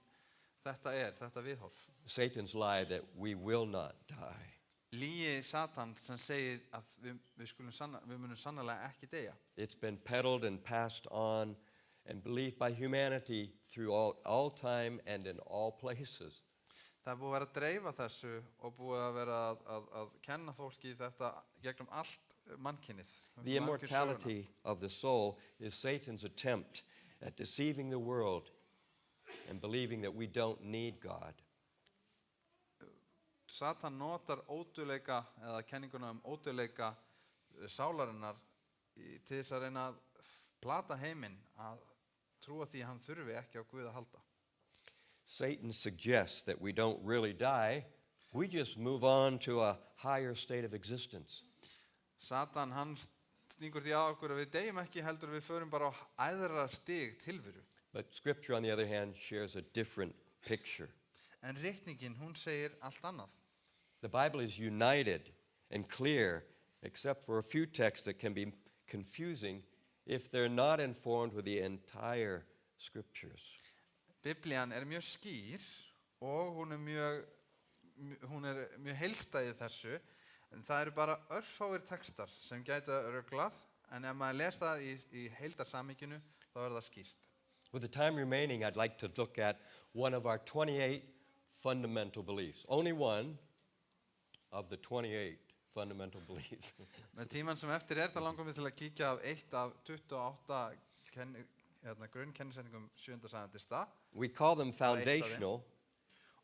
þetta viðhorf. Satan's lie that we will not die. Lygi Satan sem segir að við munum sannarlega ekki deyja. It's been peddled and passed on and believed by humanity through all time and in all places. Það búið að vera að dreifa þessu og búið að vera að kenna fólki þetta gegnum allt mannkynið. The immortality of the soul is Satan's attempt at deceiving the world and believing that we don't need God. Satan notar ódauðleika eða kenninguna ódauðleika sálarinnar til þess að reyna að plata heiminn að trúa því að hann þurfi ekki á Guð að halda. Satan suggests that we don't really die, we just move on to a higher state of existence. Satan hann stingur því að okkur að við deyjum ekki heldur við förum bara á æðra stig tilveru. But Scripture, on the other hand, shares a different picture. En ritningin hún segir allt annað. The Bible is united and clear, except for a few texts that can be confusing if they're not informed with the entire Scriptures. Biblían mjög skýr og hún mjög heilstæð í þessu, en það eru bara örfáir textar sem gæta ruglað, en ef maður les það í heildarsamhenginu, þá það skýrt. With the time remaining, I'd like to look at one of our 28 fundamental beliefs. Only one of the 28 fundamental beliefs. Með tímann sem eftir þá langar við til að kíkja af 1 af 28 grunnkennisetningum 7. sæðandista. We call them foundational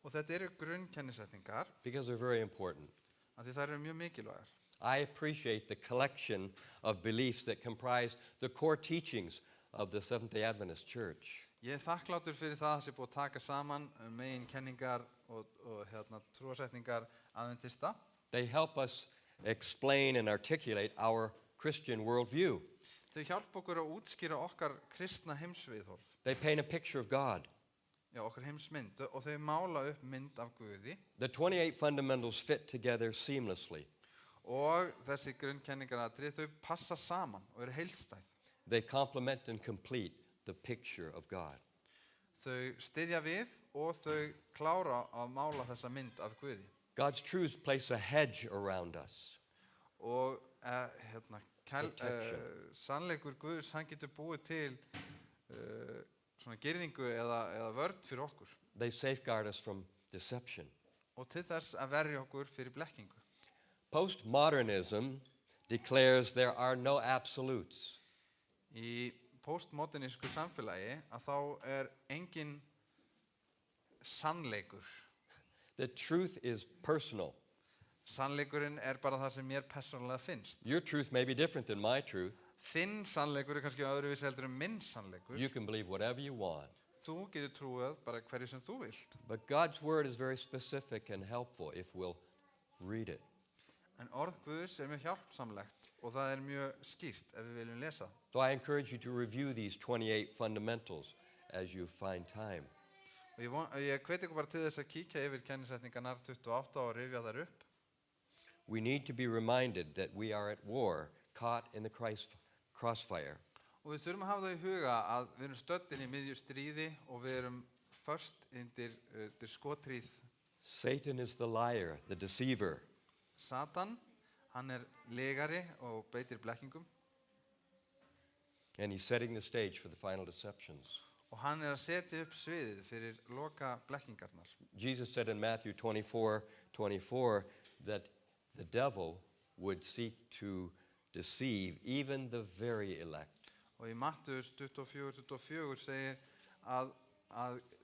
Og þetta eru grunnkennisetningar because they're very important. af því þær eru mjög mikilvægar. I appreciate the collection of beliefs that comprise the core teachings of the Seventh-day Adventist Church. Ég þakklátur fyrir það að sé búið að taka saman megin kenningar og trúarsetningar adventista. They help us explain and articulate our Christian worldview. Þau hjálpa okkur að útskýra okkar kristna heimsviðhorf, They paint a picture of God. okkar heimsmynd, og þau mála upp mynd af Guði. The 28 fundamentals fit together seamlessly. Og þessi grunnkenningaratri, þau passa saman og eru heildstæð. They complement and complete the picture of God. Þau styðja við og þau klára að mála þessa mynd af Guði. God's truths place a hedge around us. Og Protection. sannleikur Guðs, hann getur búið til svona girðingu eða vörn fyrir okkur. They safeguard us from deception. Og til þess að verja okkur fyrir blekkingu. Postmodernism declares there are no absolutes. Í postmodernísku samfélagi að þá engin sannleikur. The truth is personal. Sannleikurinn bara það sem mér persónulega finnst. Your truth may be different than my truth. Þinn sannleikur kannski öðruvísi heldur en minn sannleikur. You can believe whatever you want. Þú getur trúið bara hverju sem þú vilt. But God's word is very specific and helpful if we'll read it. En orð Guðs mjög hjálpsamlegt og það mjög skýrt ef við viljum lesa. So I encourage you to review these 28 fundamentals as you find time. Og ég hveti ykkur bara til þess að kíkja yfir kennisetningarnar 28 og rifja þær upp. We need to be reminded that we are at war, caught in the crossfire. Og við þurfum að hafa það í huga að við erum stödd inn í miðju stríði og við erum föst undir skotríð. Satan is the liar, the deceiver. Satan, hann legari og beitir blekkingum. And he's setting the stage for the final deceptions. Og hann að setja upp sviðið fyrir loka blekkingarnar. Jesus said in Matthew 24:24 that the devil would seek to deceive even the very elect. Og í Mattheus 24:24 segir að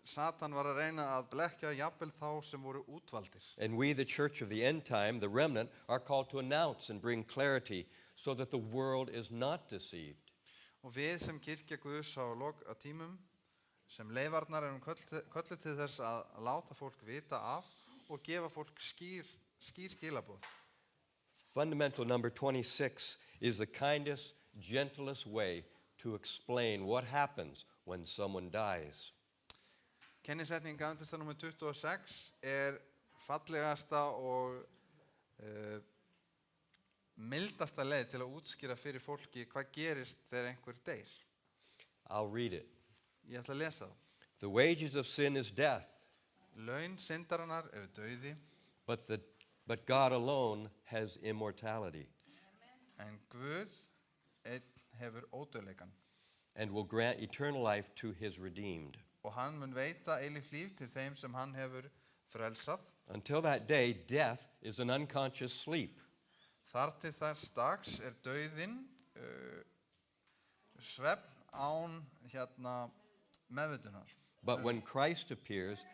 Satan var að reyna að blekkja jafnvel þá sem voru útvaldir. And we, the church of the end time, the remnant, are called to announce and bring clarity so that the world is not deceived. Og við sem kirkja Guðs á tímum, sem leifarnar kölluð til þess að láta fólk vita af og gefa fólk skýr skilaboð. Fundamental number 26 is the kindest, gentlest way to explain what happens when someone dies. Kennisetning adventista númer 26 fallegasta og mildasta leið til að útskýra fyrir fólki hvað gerist þegar einhver deyr. I'll read it. Ég ætla að lesa það. The wages of sin is death, Laun syndarinnar dauði, but God alone has immortality en Guð einn hefur ódauðleikan. and will grant eternal life to his redeemed. Og hann mun veita eilíft líf til þeim sem hann hefur frelsað. Until that day, death is an unconscious sleep. Þar til þess dags dauðinn svefn án meðvitunar. But when Christ appears,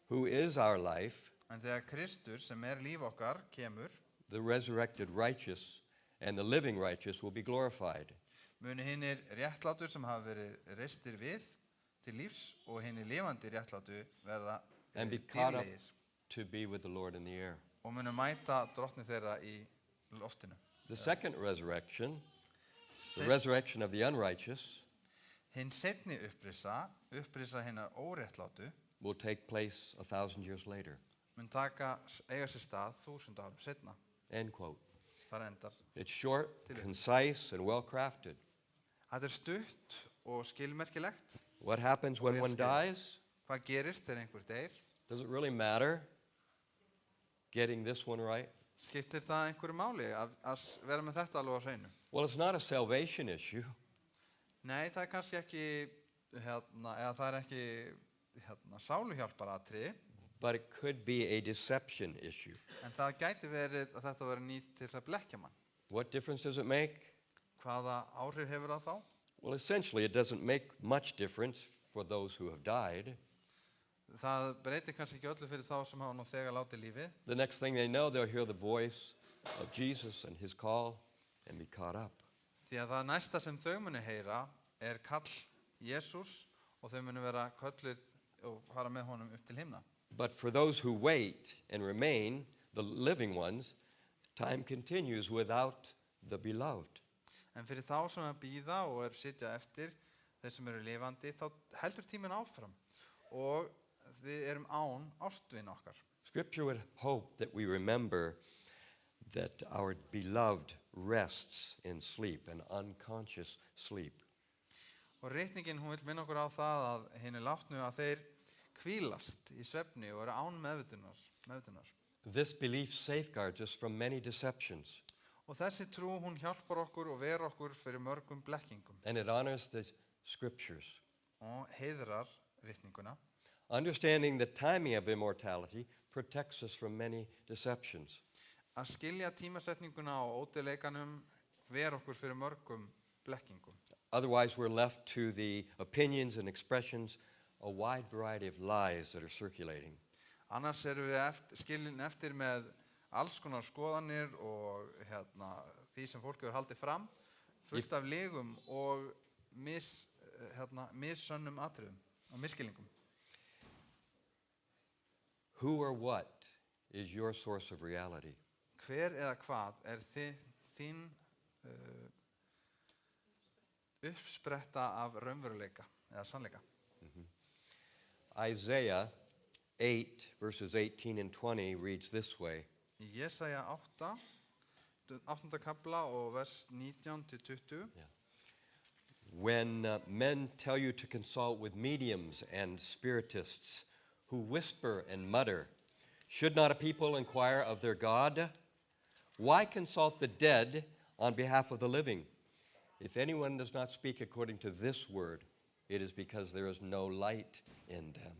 who is our life, En þegar Kristur sem líf okkar kemur, the resurrected righteous and the living righteous will be glorified. munu hinir réttlátu sem hafa verið reistir við til lífs og hinir lifandi réttlátu verða And be caught up dýrlegir to be with the Lord in the air. og munu mæta drottni þeirra í loftinu. The second resurrection, the Se- resurrection of the unrighteous, Hinn seinni upprisa hinna óréttlátu, will take place 1,000 years later. mun eiga sér stað 1000 árum seinna. End quote. Þar endar. It's short, concise, and well crafted. Þetta stutt og skilmerkilegt. What happens when vel one skrifað. dies? Hvað gerist þegar einhver deyr? Does it really matter getting this one right? Skiptir það einhverju máli að vera með þetta alveg á hreinu? Well, it's not a salvation issue. Nei, það kannski ekki, eða það ekki sáluhjálparatriði. but it could be a deception issue. En það gæti verið að þetta verið nýtt til að blekkja mann. What difference does it make? Hvaða áhrif hefur það þá? Well, essentially, it doesn't make much difference for those who have died. Það breytir kannski ekki öllu fyrir þá sem hafa nú þegar látið lífið. The next thing they know, they'll hear the voice of Jesus and his call and be caught up. Því að það næsta sem þau muni heyra kall Jesús og þau muni vera kölluð og fara með honum upp til himna. But for those who wait and remain, the living ones, time continues without the beloved. En fyrir þá sem að bíða og sitja eftir, þeir sem lifandi, þá heldur tíminn áfram og við erum án ástvin okkar. Scripture would hope that we remember that our beloved rests in sleep, an unconscious sleep. Og ritningin hún vil minna okkur á það að hinni látnu að þeir hvílast í svefni og eru án meðvitunar. This belief safeguards us from many deceptions, Og þessi trú hún hjálpar okkur og ver okkur fyrir mörgum blekkingum and it honors the scriptures. og heiðrar ritninguna. Understanding the timing of immortality protects us from many deceptions. Að skilja tímasetninguna á ódeileikanum ver okkur fyrir mörgum blekkingum. Otherwise, we're left to the opinions and expressions, a wide variety of lies that are circulating. Annars erum við skilin eftir með alls konar skoðanir og því sem fólk hefur haldið fram, fullt af legum og missönnum atriðum og misskilningum. Who or what is your source of reality? Hver eða hvað þín uppspretta af raunveruleika eða sannleika? Isaiah 8, verses 18 and 20 reads this way. Í Jesaja 8. kapla og vers 19-20. When men tell you to consult with mediums and spiritists who whisper and mutter, should not a people inquire of their God? Why consult the dead on behalf of the living? If anyone does not speak according to this word, it is because there is no light in them.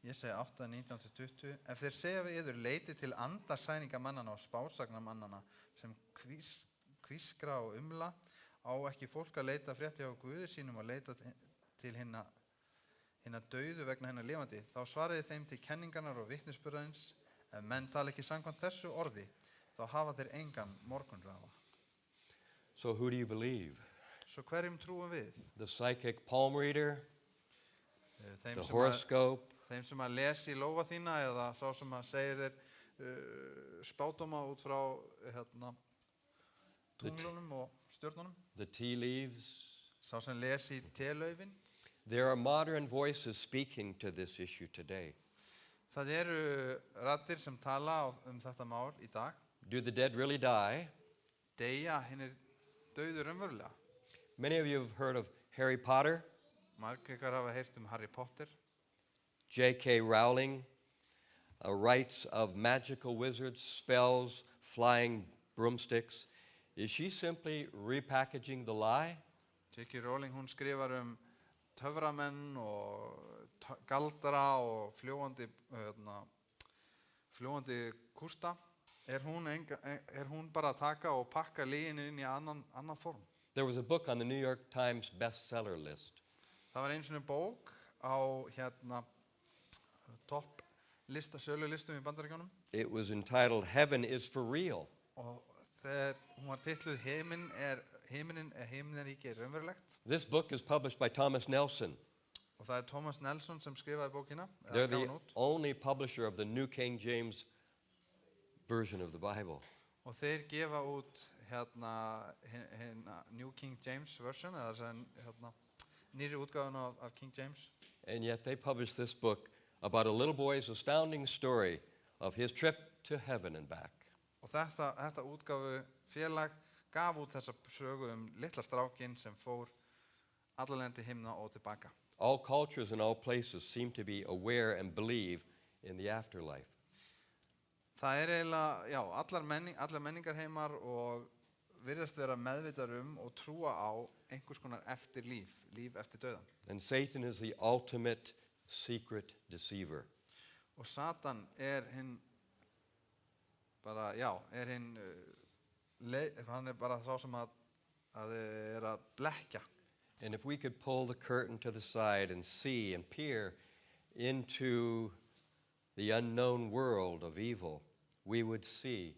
Jesaja 8, 19-20. Ef þeir segja við yður leiti til andasæningamannana og spásagnamannana sem kvískra og umla, á ekki fólk að leita frétti á Guði sínum og leita til hinna dauðu vegna hinna lifandi, þá svariði þeim til kenningarnar og vitnisburðarins, ef menn tala ekki samkvæmt þessu orði, þá hafa þeir engan morgunráða. So who do you believe? Svo hverjum trúum við? The psychic palm reader? Þeim The sem horoscope? Þeim sem að lesi í lófa þína eða sá sem að segja þér spádóma út frá tunglunum og stjörnunum. The tea leaves? Sá sem lesi telaufin. There are modern voices speaking to this issue today. Það eru raddir sem tala þetta mál í dag. Do the dead really die? Deyja hinir dauður raunverulega. Many of you have heard of Harry Potter, Margir ykkar hafa heyrt Harry Potter. J.K. Rowling writes of magical wizards, spells, flying broomsticks. Is she simply repackaging the lie? J.K. Rowling hún skrifar töframenn og galdra og fljúgandi kústa. Hún bara að taka og pakka lyginu inn í annan form? There was a book on the New York Times bestseller list. Það var einu sinni bók á topp sölulistum í Bandaríkjunum. It was entitled Heaven is for Real. Og hún var titluð Himnaríki raunverulegt. This book is published by Thomas Nelson. Og það Thomas Nelson sem skrifaði bókina. They're the only publisher of the New King James version of the Bible. Og þeir gefa út New King James version, eða nýri útgáfuna af King James. And yet they published this book about a little boy's astounding story of his trip to heaven and back. Og þetta útgáfu félag gaf út þessa sögu litla strákinn sem fór alla leið til himna og tilbaka. All cultures and all places seem to be aware and believe in the afterlife. Það eiginlega, allar menningarheimar og virðast vera meðvitar og trúa á einhvers konar eftirlíf, líf eftir dauðan. And Satan is the ultimate secret deceiver. Og Satan hinn bara, hinn hann bara sá sem að blekkja. And if we could pull the curtain to the side and see and peer into the unknown world of evil, we would see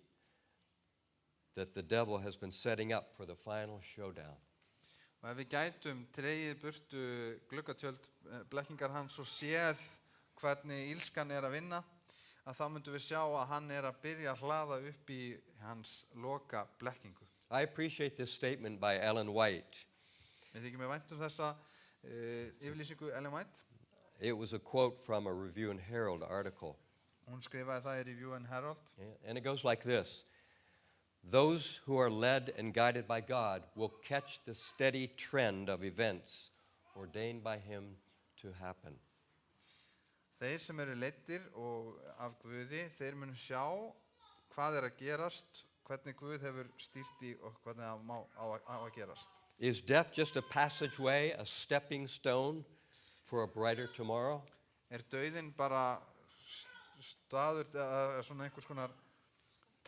that the devil has been setting up for the final showdown. Og ef við gætum dregið burtu gluggatjöld blekkingar hans og séð hvernig ílskan að vinna, að þá myndum við sjá að hann að byrja að hlaða upp í hans loka blekkingu. I appreciate this statement by Ellen White. Mér þykir mér vænt þessa yfirlýsingu Ellen White. It was a quote from a Review and Herald article. Hún skrifaði það í Review and Herald. And it goes like this. Those who are led and guided by God will catch the steady trend of events ordained by Him to happen. Þeir sem leiddir og af Guði, þeir munu sjá hvað að gerast, hvernig Guð hefur stýrt í og hvernig á að gerast. Is death just a passageway, a stepping stone for a brighter tomorrow? Dauðinn bara staður, svona einhvers konar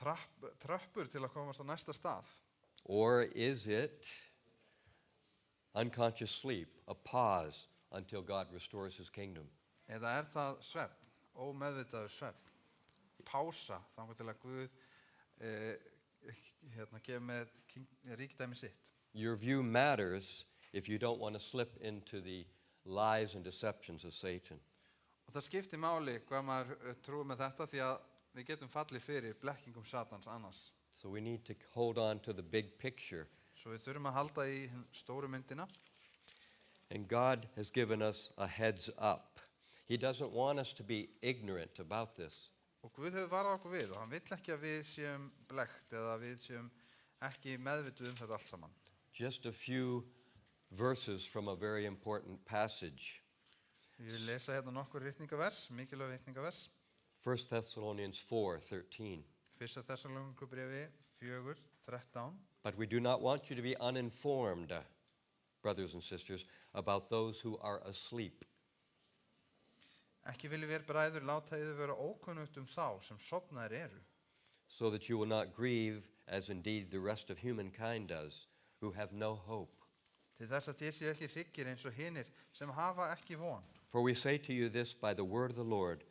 tröppur til að komast á næsta stað? Or is it unconscious sleep, a pause until God restores His kingdom? Eða það svefn, ómeðvitaður svefn, pása þangað til að Guð gefur með ríkidæmi sitt? Your view matters if you don't want to slip into the lies and deceptions of Satan. Og það skiptir máli hvað maður trúir með þetta því að við getum fallið fyrir blekkingum Satans annars. So we need to hold on to the big picture. Svo við þurfum að halda í stóru myndina. And God has given us a heads up. He doesn't want us to be ignorant about this. Og Guð hefur varað okkur við og hann vill ekki að við séum blekkt eða við séum ekki meðvituð þetta allt saman. Just a few verses from a very important passage. Ég vil lesa hérna nokkur ritningavers, mikilvæg ritningavers. 1 Thessalonians 4:13. 1. Þessalóníkubréfi 4:13. But we do not want you to be uninformed, brothers and sisters, about those who are asleep. Ekki viljum við bræður láta yður vera ókunnugt þá sem sofnaðir eru. So that you will not grieve as indeed the rest of humankind does, who have no hope. Til þess að þið séu ekki hryggir eins og hinir sem hafa ekki von. For we say to you this by the word of the Lord,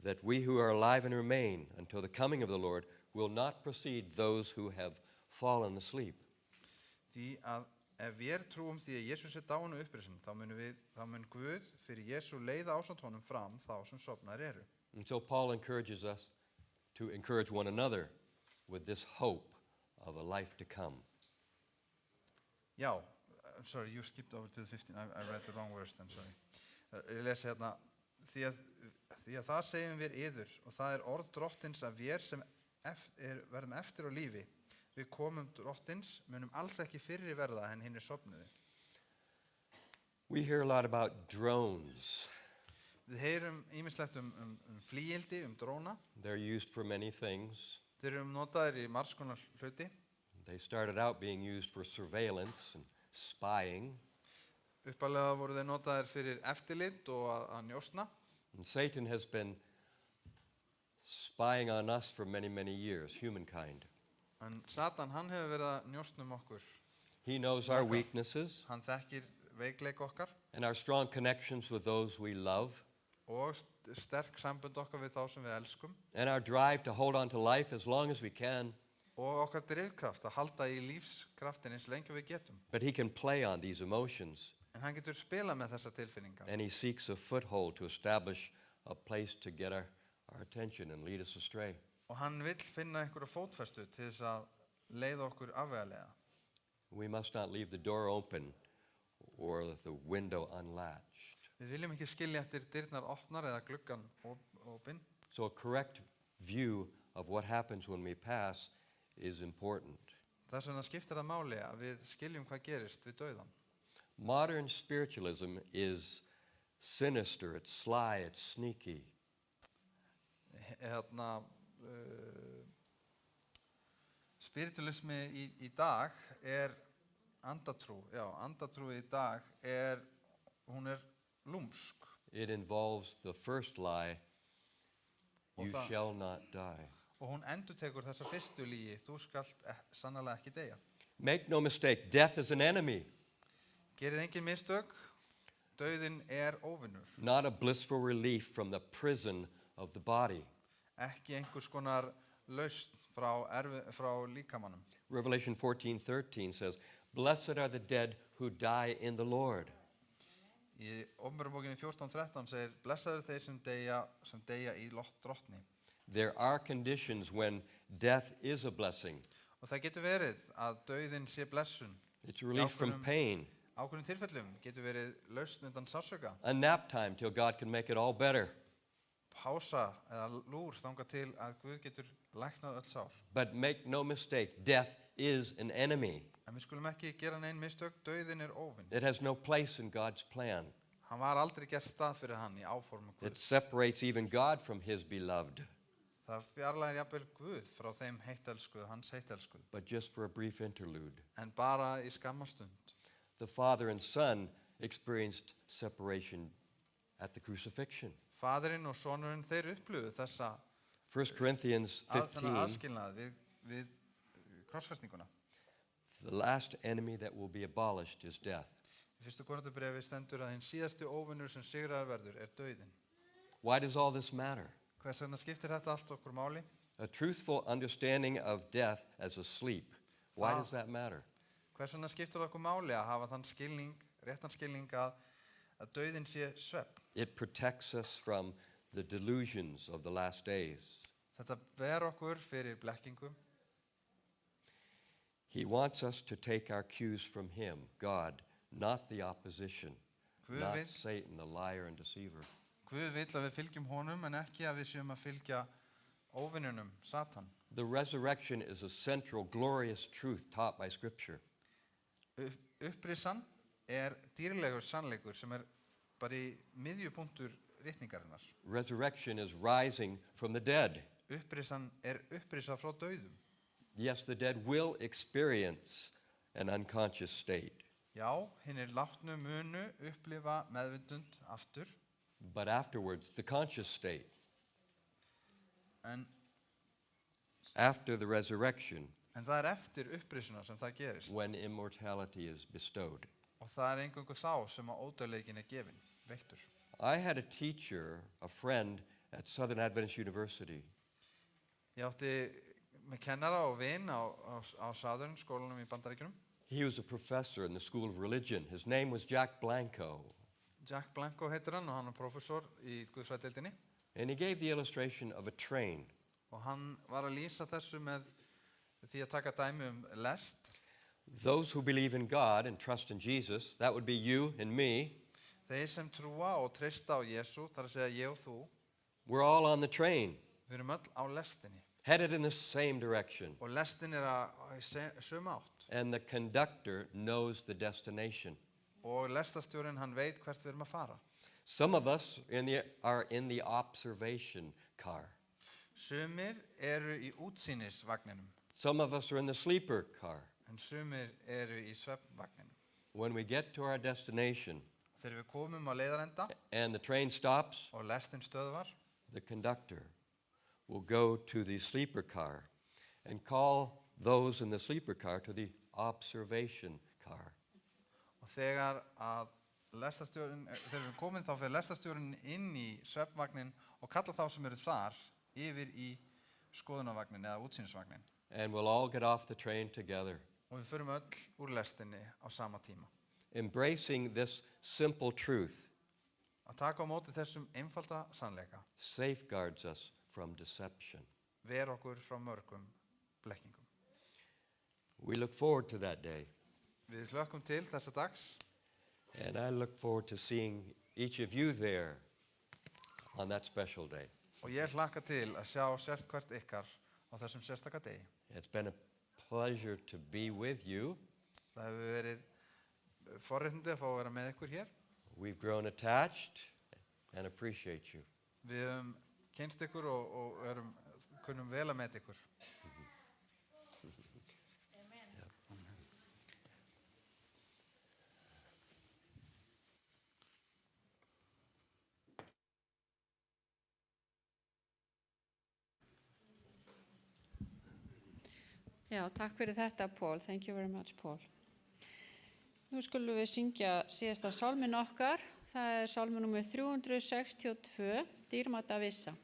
that we who are alive and remain until the coming of the Lord will not precede those who have fallen asleep. Því að ef við trúum því að Jesús dáinn og upprisin, þá mun Guð fyrir Jesú leiða ásamt honum fram þá sem sofnaðir eru. And so Paul encourages us to encourage one another with this hope of a life to come. Já, I'm sorry, you skipped over to the 15. I read the wrong verse then, sorry. Ég lesi hérna, því að það segjum við yður og það orð drottins að við sem verðum eftir á lífi, við komum drottins, munum alls ekki fyrri verða en hinir sofnuði. We hear a lot about drones. Við heyrum ýmislegt flygildi, dróna. They're used for many things. Þeir eru notaðir í margs konar hluti. They started out being used for surveillance and spying. Upphaflega voru þeir notaðir fyrir eftirlit og að njósna. And Satan has been spying on us for many, many years, humankind. En Satan, hann hefur verið að njósna okkur. He knows our weaknesses. Hann þekkir veikleik okkar. And our strong connections with those we love. Og sterk sambönd okkar við þá sem við elskum. And our drive to hold on to life as long as we can. Og okkar drifkraft að halda í lífskraftin eins lengi við getum. But he can play on these emotions. En hann getur spilað með þessa tilfinningar. And he seeks a foothold to establish a place to get our attention and lead us astray. Og hann vill finna einhverja fótfestu til þess að leiða okkur afvegaleiða. We must not leave the door open or the window unlatched. Við viljum ekki skilja eftir dyrnar opnar eða gluggan opin. So a correct view of what happens when we pass is important. Þess vegna skiptir það máli að við skiljum hvað gerist við dauðan. Modern spiritualism is sinister, it's sly, it's sneaky. Spiritualismi í dag andatrú. Já, andatrú í dag hún lúmsk. It involves the first lie, Og you það- shall not die. Og hún endurtekur þessa fyrstu lygi, þú skalt sannarlega ekki deyja. Make no mistake, death is an enemy, Gerið engin mistök, dauðinn óvinur. not a blissful relief from the prison of the body. Ekki einhvers konar lausn frá líkamannum. Revelation 14:13 says, "Blessed are the dead who die in the Lord." Í Opinberubókinni 14:13 segir, blessaður þeir sem deyja í drottni. There are conditions when death is a blessing. Og það getur verið að dauðinn sé blessun. It's a relief from pain, Ákveðnum tilfellum getur verið lausn undan sársauka. a nap time till God can make it all better. Pása eða lúr þangað til að Guð getur læknað öll sár. But make no mistake, death is an enemy. En við skulum ekki gera nein mistök, dauðinn óvinn. It has no place in God's plan. Hann var aldrei gert stað fyrir hann í áformum It Guðs. separates even God from his beloved. Það fjarlægir jafnvel Guð frá þeim heittelskuð, hans heittelskuð. But just for a brief interlude, En bara í skammastund. the Father and Son experienced separation at the crucifixion. Faðirinn og sonurinn þeir upplöfu þessa 1 Corinthians 15, aðskilnað við krossfestinguna. the last enemy that will be abolished is death. Í 1. Korinthubréfi stendur að hinn síðasti óvinnur sem sigraður verður dauðinn. Why does all this matter? Hvers vegna skiptir þetta allt okkur máli? A truthful understanding of death as a sleep. Why Fa- does that matter? Hvers vegna skiptir okkur máli að hafa þann réttan skilning að dauðinn sé svefn? It protects us from the delusions of the last days. Þetta ver okkur fyrir blekkingum. He wants us to take our cues from Him, God, not the opposition, Guð not vill- Satan, the liar and deceiver. Guð vill að við fylgjum honum en ekki að við séum að fylgja óvinnunum, Satan. The resurrection is a central, glorious truth taught by Scripture. Upprissan dýrlegur sannleikur sem bara í miðjupunktur ritningarinnar. Resurrection is rising from the dead. Upprissan upprisa frá dauðum. Yes, the dead will experience an unconscious state, Já, hinnir látnu munu upplifa meðvitund aftur, but afterwards, the conscious state, en after the resurrection, það eftir upprisuna sem það gerist. when immortality is bestowed. Og það eingöngu þá sem að ódauðleikin gefin, veittur. I had a teacher, a friend at Southern Adventist University. Ég átti með kennara og vin á Southern skólanum í Bandaríkjunum. He was a professor in the School of Religion. His name was Jack Blanco. Jack Blanco heitir hann og hann prófessor í Guðsfræðdeildinni. And he gave the illustration of a train. Og hann var að lýsa þessu með því að taka dæmi lest. Those who believe in God and trust in Jesus, that would be you and me, Þeir sem trúa og treysta á Jesú, þar að segja ég og þú, we're all on the train, við erum öll á lestinni. headed in the same direction. Og lestin að sömu átt. And the conductor knows the destination. Og lestastjórinn hann veit hvert við erum að fara. Some of us are in the observation car. Sumir eru í útsýnisvagninum, Some of us are in the sleeper car. en sumir eru í svefnvagninum. When we get to our destination Þegar við komum á leiðarenda and the train stops, og lestin stöðvar, the conductor will go to the sleeper car and call those in the sleeper car to the observation car. og þegar við komum þá fyrir lestastjórinn inn í svefnvagnin og kalla þá sem eru þar yfir í skoðunarvagnin eða útsýnisvagnin. And we'll all get off the train together. Og við förum öll úr lestinni á sama tíma. Embracing this simple truth Að taka á móti þessum einfalda sannleika safeguards us from deception. ver okkur frá mörgum blekkingum. We look forward to that day, Við hlökkum til þessa dags and I look forward to seeing each of you there on that special day. og ég hlakka til að sjá sért hvert ykkar á þessum sérstaka degi. It's been a pleasure to be with you. Það hefur verið forréttindi að fá að vera með ykkur hér. We've grown attached and appreciate you. Við höfum kynst ykkur og kunnum vel að meta ykkur. Já, takk fyrir þetta, Paul. Thank you very much, Paul. Nú skulum við syngja síðasta sálmin okkar. Það er sálmin númer 362, Dýrmæta vissa.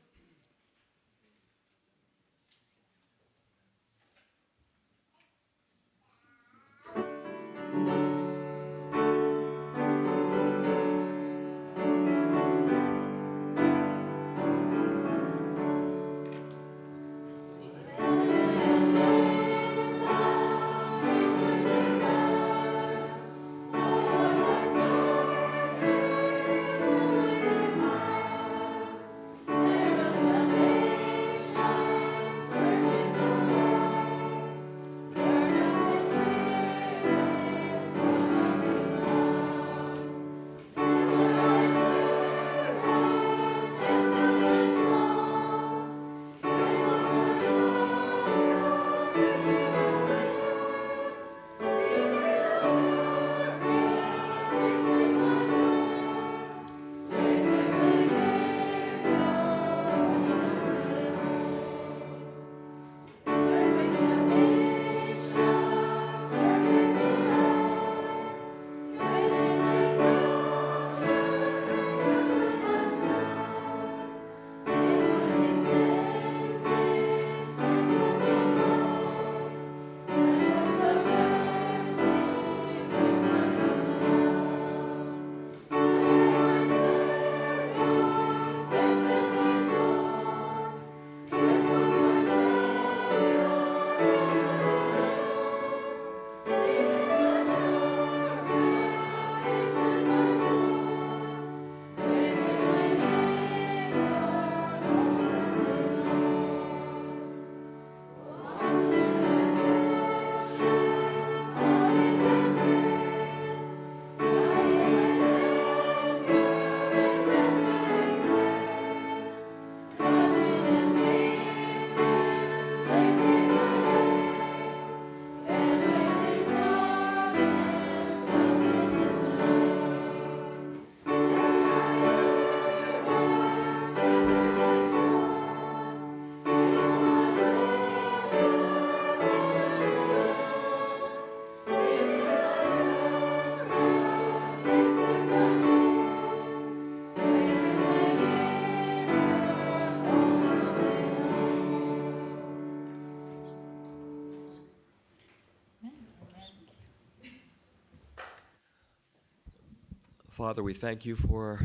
Father, we thank you for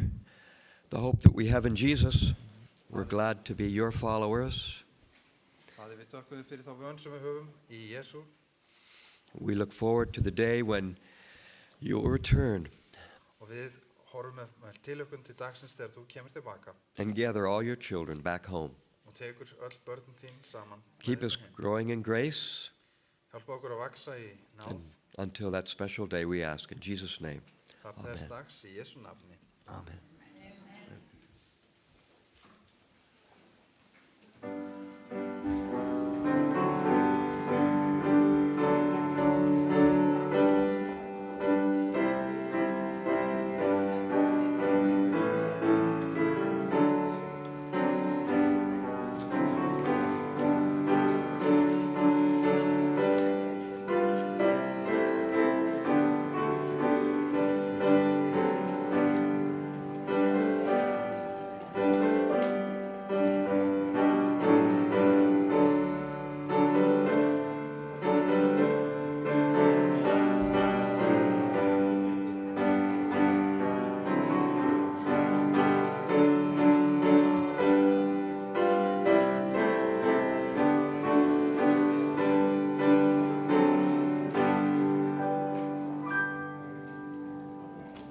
the hope that we have in Jesus. We're glad to be your followers. Faðir, við þökkum þér fyrir þá vön sem við höfum í Jesú. We look forward to the day when you'll return Og við horfum með tilökun til dagsins þegar þú kemur tilbaka and gather all your children back home. og tekur öll börn þín saman. Keep us growing in grace Hjálpa okkur að vaksa í náð. until that special day, we ask in Jesus' name. Þar þess dags í Jesú nafni. Amen.